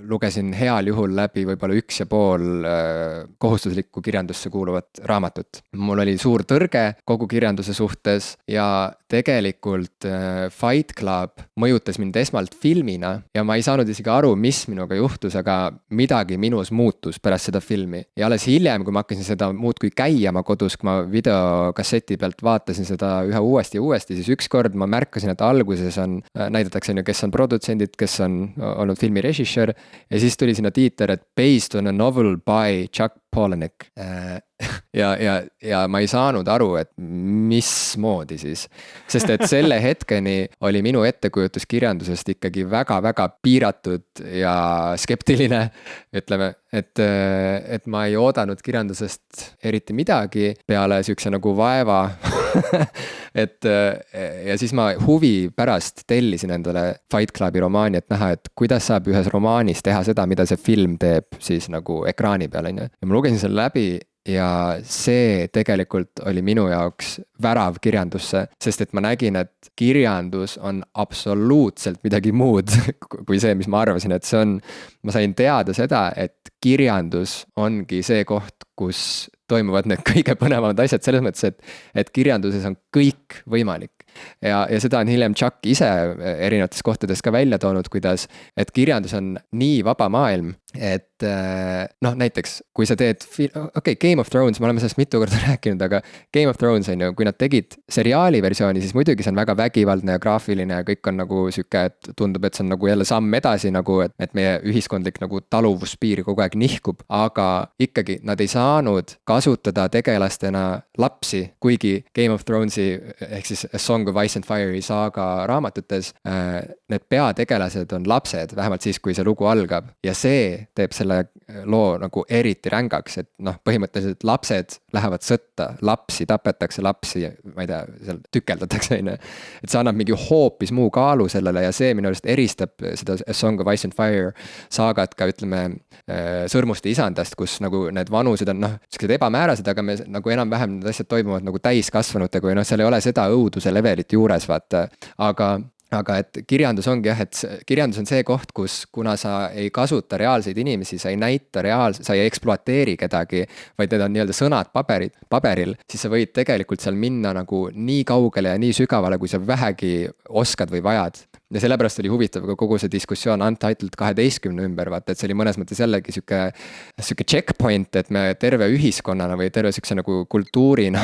lugesin heal juhul läbi võib-olla 1,5 kohustuslikku kirjandusse kuuluvat raamatut. Mul oli suur tõrge kogu kirjanduse suhtes ja tegelikult Fight Club mõjutas mind esmalt filmina ja ma ei saanud isegi aru, mis minuga juhtus, aga midagi minus muutus pärast seda filmi. Ja alles hiljem, kui ma hakkasin seda muudkui käima kodus, kui ma videokasseti pealt vaatasin seda ühe uuesti, siis ükskord ma märkasin, et alguses näidatakse, kes on produtsendid, kes on olnud filmi režissöör ja siis tuli sinna tiiter, et based on a novel by Chuck Palahniuk. Ja ma ei saanud aru, et mismoodi siis, sest et selle hetkeni oli minu ettekujutus kirjandusest ikkagi väga-väga piiratud ja skeptiline, ütleme, et ma ei oodanud kirjandusest eriti midagi peale siukse nagu vaeva ja siis ma huvi pärast tellisin endale Fight Clubi romaani, et näha, et kuidas saab ühes romaanis teha seda, mida see film teeb siis nagu ekraani peal, on ju. Ja ma lugesin selle läbi ja see tegelikult oli minu jaoks värav kirjandusse, sest et ma nägin, et kirjandus on absoluutselt midagi muud kui see, mis ma arvasin, et see on, ma sain teada seda, et kirjandus ongi see koht, kus toimuvad need kõige põnevamad asjad selles mõttes, et kirjanduses on kõik võimalik. Ja seda on hiljem Chuck ise erinevates kohtades ka välja toonud, kuidas, et kirjandus on nii vaba maailm, et noh, näiteks kui sa teed, Game of Thrones, me oleme sellest mitu korda rääkinud, aga Game of Thrones on ju, kui nad tegid seriaali versiooni, siis muidugi see on väga vägivaldne ja graafiline ja kõik on nagu sihuke, et tundub, et see on nagu jälle samm edasi nagu, et meie ühiskondlik nagu taluvuspiir kogu aeg nihkub, aga ikkagi nad ei saanud kasutada tegelastena lapsi, kuigi Game of Thronesi ehk siis A Song of Ice and Fire'i saaga raamatutes need peategelased on lapsed, vähemalt siis, kui see lugu algab ja see teeb selle loo nagu eriti rängaks, et noh, põhimõtteliselt lapsed lähevad sõtta, lapsi tapetakse, lapsi, ma ei tea, seal tükeldatakse, on ju. Et see annab mingi hoopis muu kaalu sellele ja see minu arust eristab seda A Song of Ice and Fire saagat ka ütleme Sõrmuste isandast, kus nagu need vanused on noh, sellised ebamäärased, aga me nagu enam-vähem need asjad toimuvad nagu täiskasvanutega või noh, seal ei ole seda õuduse levelit juures, vaata, aga et kirjandus ongi jah, et kirjandus on see koht, kus kuna sa ei kasuta reaalseid inimesi, sa ei näita sa ei ekspluateeri kedagi, vaid need on nii-öelda sõnad paberil, siis sa võid tegelikult seal minna nagu nii kaugele ja nii sügavale, kui sa vähegi oskad või vajad. ja sellepärast oli huvitav ka kogu see diskussioon Untitled 12 ümber, vaata, et see oli mõnes mõttes jällegi sihuke checkpoint, et me terve ühiskonnana või terve siukse nagu kultuurina,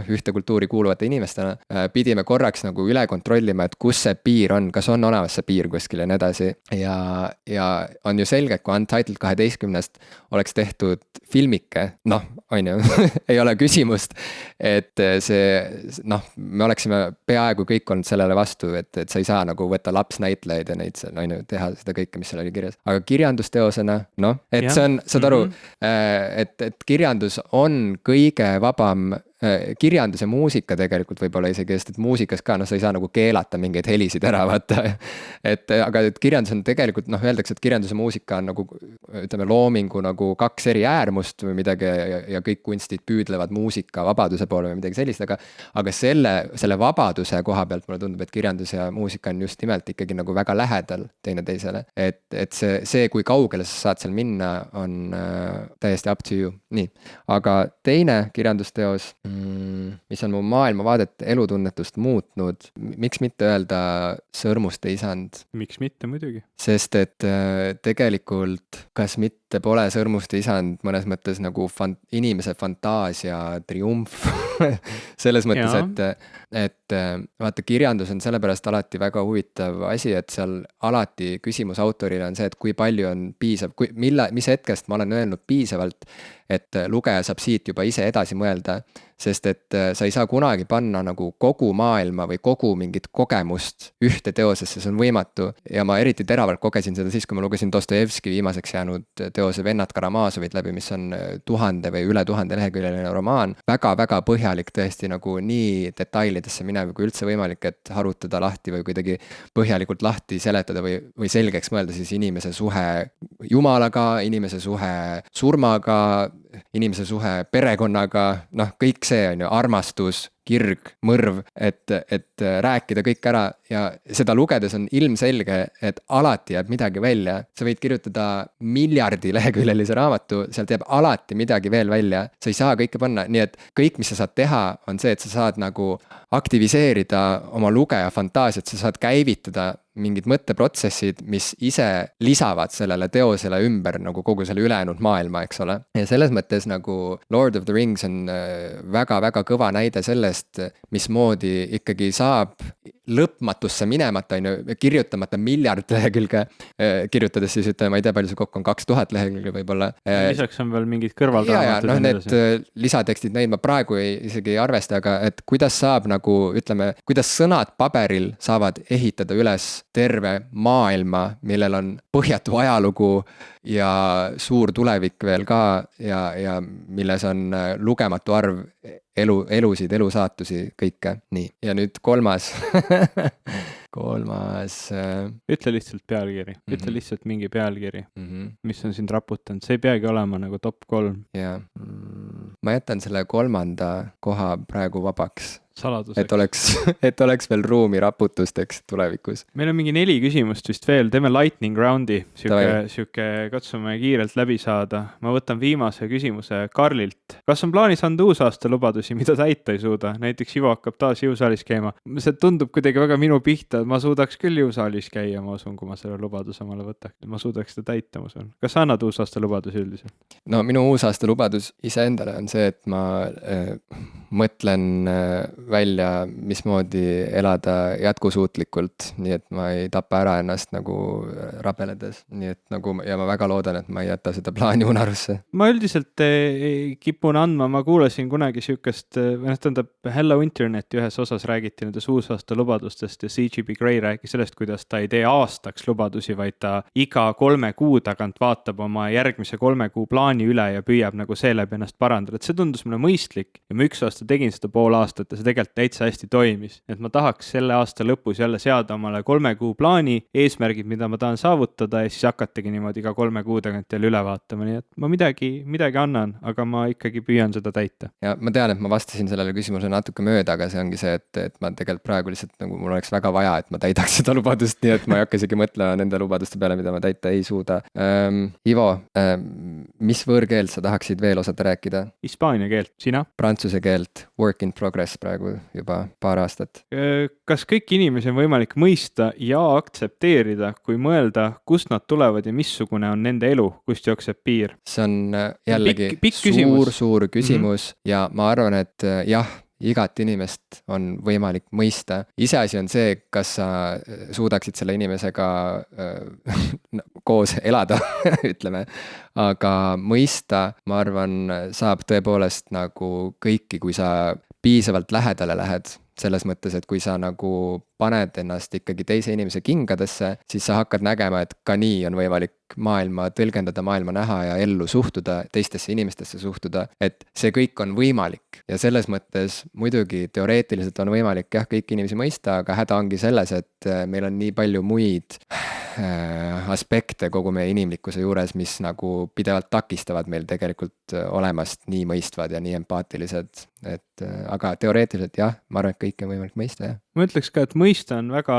ühte kultuuri kuuluvate inimestena pidime korraks nagu üle kontrollima, et kus see piir on, kas on olemas see piir kuskil ja nii edasi. Ja on ju selge, et kui Untitled 12-st oleks tehtud filmike, on ju, ei ole küsimust, et see, me oleksime peaaegu kõik olnud sellele vastu, et sa ei saa nagu võtta lapsnäitlejaid ja neid, on ju, teha seda kõike, mis seal oli kirjas. aga kirjandusteosena, et see on, saad aru, et kirjandus on kõige vabam, kirjandus ja muusika tegelikult võib-olla isegi, sest et muusikas ka, sa ei saa nagu keelata mingeid helisid ära, vaata. Aga kirjandus on tegelikult, öeldakse, et kirjandus ja muusika on nagu, ütleme, loomingu nagu kaks eri äärmust või midagi ja kõik kunstid püüdlevad muusika vabaduse poole või midagi sellist, aga selle vabaduse koha pealt mulle tundub, et kirjandus ja muusika on just nimelt ikkagi nagu väga lähedal teineteisele. Et see, kui kaugele sa saad seal minna, on täiesti up to you. Nii, aga teine kirjandusteos, mis on mu maailmavaadet, elutunnetust muutnud, miks mitte öelda Sõrmuste isand? Miks mitte, muidugi. Sest et tegelikult, kas mitte pole Sõrmuste isand mõnes mõttes nagu inimese fantaasia triumf selles mõttes, et vaata, kirjandus on sellepärast alati väga huvitav asi, et seal alati küsimus autorile on see, et kui palju on piisav, mis hetkest ma olen öelnud piisavalt, et lugeja saab siit juba ise edasi mõelda, sest et sa ei saa kunagi panna nagu kogu maailma või kogu mingit kogemust ühte teosesse, see on võimatu. Ja ma eriti teravalt kogesin seda siis, kui ma lugesin Dostojevski viimaseks jäänud teose Vennad Karamaazovid läbi, mis on 1000 või üle 1000 leheküljeline romaan. Väga-väga põhjalik tõesti, nagu nii detailidesse minev kui üldse võimalik, et harutada lahti või kuidagi põhjalikult lahti seletada või selgeks mõelda siis inimese suhe Jumalaga, inimese suhe surmaga, inimese suhe perekonnaga, kõik see on ju, armastus, kirg, mõrv, et rääkida kõik ära ja seda lugedes on ilmselge, et alati jääb midagi välja. Sa võid kirjutada miljardileheküljelise raamatu, sealt jääb alati midagi veel välja. Sa ei saa kõike panna, nii et kõik, mis sa saad teha, on see, et sa saad nagu aktiviseerida oma lugeja fantaasiat, sa saad käivitada mingid mõtteprotsessid, mis ise lisavad sellele teosele ümber nagu kogu selle ülejäänud maailma, eks ole. Ja selles mõttes nagu Lord of the Rings on väga-väga kõva näide sellest, mismoodi ikkagi saab lõpmatusse minemata, kirjutamata miljard lehekülge, kirjutades siis ütleme, ma ei tea, palju see kokku on, 2000 lehekülge võib-olla. Lisaks on veel mingid kõrvalraamatud. Need lisatekstid, neid ma praegu isegi ei arvesta, aga et kuidas saab nagu, ütleme, kuidas sõnad paberil saavad ehitada üles terve maailma, millel on põhjatu ajalugu ja suur tulevik veel ka ja milles on lugematu arv elusid, elusaatusi, kõike. Nii, ja nüüd kolmas Ütle lihtsalt pealkiri, ütle lihtsalt mingi pealkiri, mis on sind raputanud, see ei peagi olema nagu top 3. Jaa, ma jätan selle 3. koha praegu vabaks. Saladuseks. Et oleks veel ruumi raputusteks tulevikus. Meil on mingi 4 küsimust vist veel, teeme lightning roundi, siuke katsume kiirelt läbi saada. Ma võtan viimase küsimuse Karlilt. Kas on plaanis anda uusaasta lubadusi, mida täita ei suuda? Näiteks Ivo hakkab taas jõusaalis käima. See tundub kuidagi väga minu pihta, ma suudaks küll jõusaalis käia, ma usun, kui ma selle lubaduse omale võtaks. Ma suudaks seda täita, ma usun. Kas sa annad uusaasta lubadusi üldiselt? No minu uusaasta lubadus iseendale on see, et ma mõtlen välja, mismoodi elada jätkusuutlikult, nii et ma ei tapa ära ennast nagu rabeledes, nii et nagu, ja ma väga loodan, et ma ei jäta seda plaani unarusse. Ma üldiselt kipun andma, ma kuulasin kunagi siukest, Hello Interneti ühes osas räägiti nendes uusaasta lubadustest ja CGP Grey rääkis sellest, kuidas ta ei tee aastaks lubadusi, vaid ta iga 3 kuu tagant vaatab oma järgmise 3 kuu plaani üle ja püüab nagu seeläbi ennast parandada, et see tundus mulle mõistlik ja ma 1 aasta tegin seda pool aastat ja see tegelikult täitsa hästi toimis. Et ma tahaks selle aasta lõpus jälle seada omale 3 kuu plaani, eesmärgid, mida ma tahan saavutada ja siis hakatagi niimoodi iga 3 kuu tagant jälle üle vaatama, nii et ma midagi annan, aga ma ikkagi püüan seda täita. Ja ma tean, et ma vastasin sellele küsimusele natuke mööda, aga see ongi see, et ma tegelikult praegu lihtsalt nagu mul oleks väga vaja, et ma täidaks seda lubadust, nii et ma ei hakka isegi mõtlema nende lubaduste peale, mida ma täita ei suuda. Ivo, mis võõrkeelt sa tahaksid veel osata rääkida? Hispaania keelt, sina? Prantsuse keelt, work in progress praegu. praegu juba paar aastat. Kas kõiki inimesi on võimalik mõista ja aktsepteerida, kui mõelda, kust nad tulevad ja missugune on nende elu, kust jookseb piir? See on jällegi suur küsimus ja ma arvan, et jah, igat inimest on võimalik mõista. Iseasi on see, kas sa suudaksid selle inimesega koos elada, ütleme. Aga mõista, ma arvan, saab tõepoolest nagu kõiki, kui sa piisavalt lähedale lähed. Selles mõttes, et kui sa nagu paned ennast ikkagi teise inimese kingadesse, siis sa hakkad nägema, et ka nii on võimalik maailma tõlgendada, maailma näha ja ellu suhtuda, teistesse inimestesse suhtuda, et see kõik on võimalik. Ja selles mõttes muidugi teoreetiliselt on võimalik jah, kõiki inimesi mõista, aga häda ongi selles, et meil on nii palju muid aspekte kogu meie inimlikkuse juures, mis nagu pidevalt takistavad meil tegelikult olemast nii mõistvad ja nii empaatilised, et aga teoreetiliselt jah, ma arvan, et kõike on võimalik mõista, jah. Ma ütleks ka, et mõista on väga,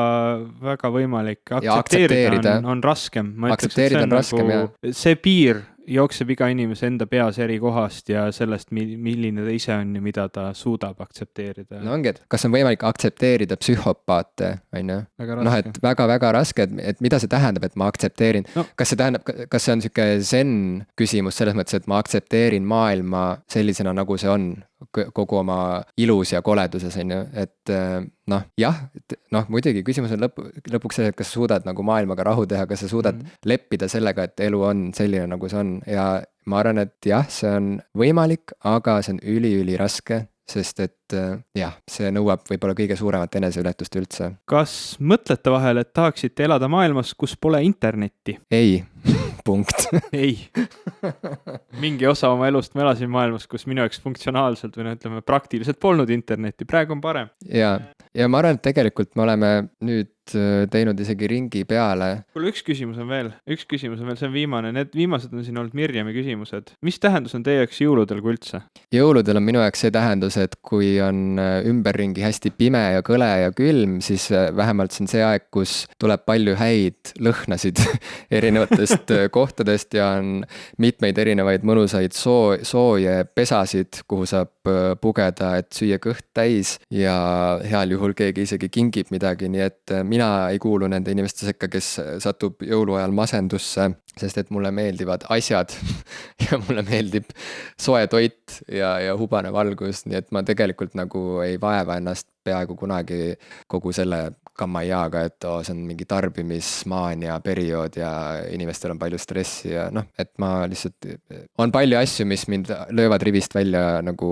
väga võimalik, aktsepteerida on raskem. Aktsepteerida on raskem, jah. See piir jookseb iga inimese enda peas eri kohast ja sellest, milline ta ise on ja mida ta suudab aktsepteerida. No ongi, et kas on võimalik aktsepteerida psühhopaate, on ju? Noh, et väga-väga raske, et mida see tähendab, et ma aktsepteerin. No. Kas see tähendab, kas see on siuke zen küsimus selles mõttes, et ma aktsepteerin maailma sellisena, nagu see on? Kogu oma ilus ja koleduses, on ju, et noh, jah, noh, muidugi küsimus on lõpuks see, et kas sa suudad nagu maailmaga rahu teha, kas sa suudad leppida sellega, et elu on selline, nagu see on ja ma arvan, et jah, see on võimalik, aga see on üli raske, sest et jah, see nõuab võib-olla kõige suuremat eneseületust üldse. Kas mõtlete vahel, et tahaksite elada maailmas, kus pole internetti? Ei, punkt. Ei. Mingi osa oma elust ma elasin maailmas, kus minu jaoks funktsionaalselt või ütleme praktiliselt polnud internetti, praegu on parem. Ja ma arvan, et tegelikult me oleme nüüd teinud isegi ringi peale. Kuule, üks küsimus on veel, see on viimane, need viimased on siin olnud Mirjami küsimused. Mis tähendus on teie jaoks jõuludel kui üldse? Jõuludel on minu jaoks see tähendus, et kui on ümberringi hästi pime ja kõle ja külm, siis vähemalt see on see aeg, kus tuleb palju häid lõhnasid erinevatest kohtadest ja on mitmeid erinevaid mõnusaid sooje pesasid, kuhu saab pugeda, et süüa kõht täis ja heal juhul keegi isegi kingib midagi, nii et mina ei kuulu nende inimeste sekka, kes satub jõuluajal masendusse, sest et mulle meeldivad asjad ja mulle meeldib soe toit ja hubane valgus, nii et ma tegelikult nagu ei vaeva ennast peaaegu kunagi kogu selle kammajaaga, et see on mingi tarbimismaania periood ja inimestel on palju stressi ja noh, et ma lihtsalt, on palju asju, mis mind löövad rivist välja nagu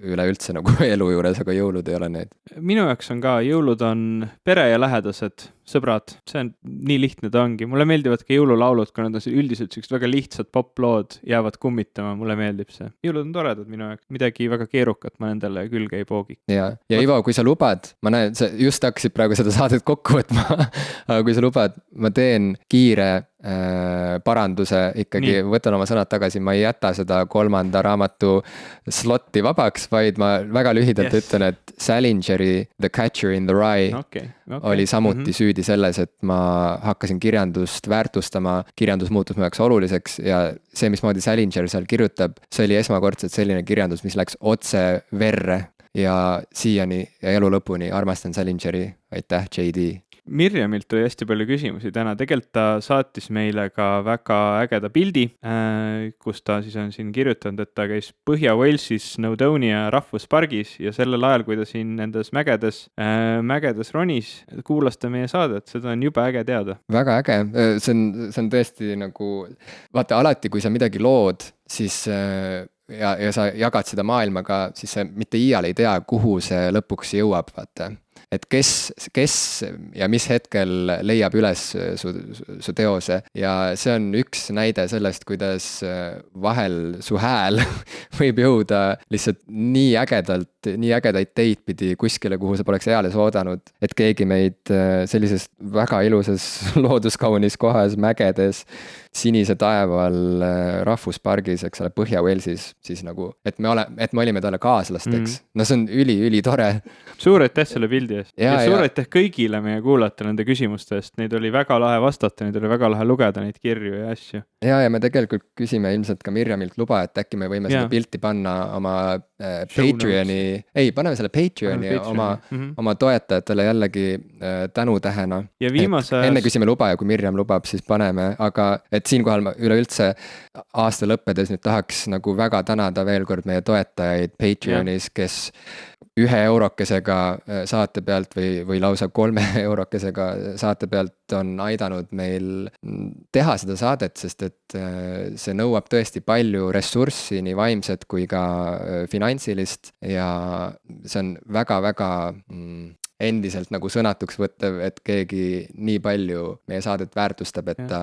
üleüldse nagu elu juures, aga jõulud ei ole need. Minu jaoks on ka, jõulud on pere ja lähedased, sõbrad, see on nii lihtne ta ongi. Mulle meeldivad ka jõululaulud, kui nad on üldiselt sellised väga lihtsad poplood, jäävad kummitama, mulle meeldib see. Jõulud on toredad minu jaoks, midagi väga keerukat ma nendele külge ei poogi. Ja Ivo, kui sa lubad, ma näen, sa just hakkasid praegu seda saadet kokku võtma, aga kui sa lubad, ma teen kiire paranduse ikkagi, võtan oma sõnad tagasi, ma ei jäta seda 3. raamatu slotti vabaks, vaid ma väga lühidalt ütlen, et Salingeri The Catcher in the Rye oli samuti süüdi selles, et ma hakkasin kirjandust väärtustama, kirjandus muutus mu jaoks oluliseks ja see, mismoodi Salinger seal kirjutab, see oli esmakordselt selline kirjandus, mis läks otse verre ja siiani ja elu lõpuni armastan Salingeri, aitäh JD. Mirjamilt tuli hästi palju küsimusi täna, tegelikult ta saatis meile ka väga ägeda pildi, kus ta siis on siin kirjutanud, et ta käis Põhja-Walesis Snowdonia rahvuspargis ja sellel ajal, kui ta siin nendes mägedes ronis, kuulas ta meie saadet, seda on jube äge teada. Väga äge, see on tõesti nagu, vaata alati, kui sa midagi lood, siis ja sa jagad seda maailmaga, siis sa mitte iial ei tea, kuhu see lõpuks jõuab, vaata. Et kes ja mis hetkel leiab üles su teose ja see on üks näide sellest, kuidas vahel su hääl võib jõuda lihtsalt nii ägedaid teid pidi kuskile, kuhu sa poleks eales oodanud, et keegi meid sellises väga ilusas looduskaunis kohas mägedes sinise taeva all rahvuspargis, eks ole, Põhja-Walesis, siis nagu, et me olime talle kaaslasteks. No see on üli tore. Suur aitäh selle pildi eest. Ja, ja suur aitäh kõigile meie kuulajatele nende küsimuste eest, neid oli väga lahe vastata, neid oli väga lahe lugeda, neid kirju ja asju. ja me tegelikult küsime ilmselt ka Mirjamilt luba, et äkki me võime seda pilti panna oma Patreoni, paneme selle Patreoni oma toetajatele jällegi tänutähena. Ja enne küsime luba ja kui Mirjam lubab, siis paneme, aga et siinkohal ma üleüldse aasta lõppedes nüüd tahaks nagu väga tänada veel kord meie toetajaid Patreonis, kes 1 eurokesega saate pealt või lausa 3 eurokesega saate pealt on aidanud meil teha seda saadet, sest et see nõuab tõesti palju ressurssi, nii vaimset kui ka finantsilist ja see on väga-väga endiselt nagu sõnatuks võttev, et keegi nii palju meie saadet väärtustab, et ta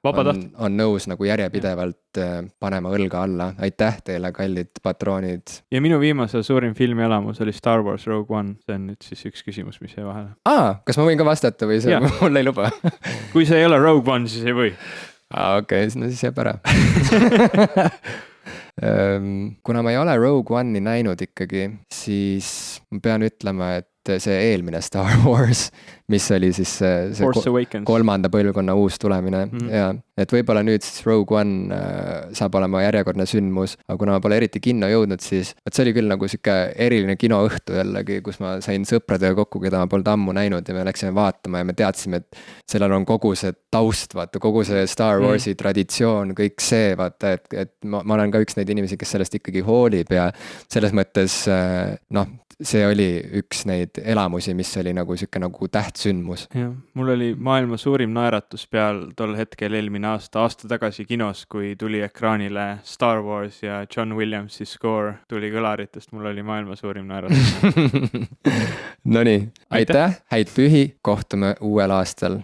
on nõus nagu järjepidevalt panema õlga alla. Aitäh teile, kallid patroonid. Ja minu viimase suurim filmielamus oli Star Wars Rogue One. See on nüüd siis üks küsimus, mis jäi vahele. Kas ma võin ka vastata või see mul ei luba? Kui see ei ole Rogue One, siis ei või. Okei, no siis jääb ära. Kuna ma ei ole Rogue One'i näinud ikkagi, siis ma pean ütlema, et see eelmine Star Wars, mis oli siis see 3. põlvkonna uus tulemine ja et võib-olla nüüd siis Rogue One saab olema järjekordne sündmus, aga kuna ma pole eriti kinno jõudnud, siis see oli küll nagu siuke eriline kinoõhtu jällegi, kus ma sain sõpradega kokku, keda ma polnud ammu näinud ja me läksime vaatama ja me teadsime, et sellel on kogu see taust, vaata, kogu see Star Warsi traditsioon, kõik see, vaata, et ma olen ka üks neid inimesi, kes sellest ikkagi hoolib ja selles mõttes see oli üks neid elamusi, mis oli nagu siuke nagu tähtsündmus. Jah, mul oli maailma suurim naeratus peal tol hetkel eelmine aasta tagasi kinos, kui tuli ekraanile Star Wars ja John Williamsi score tuli kõlaritest, mul oli maailma suurim naeratus. Nonii, aitäh, häid pühi, kohtume uuel aastal.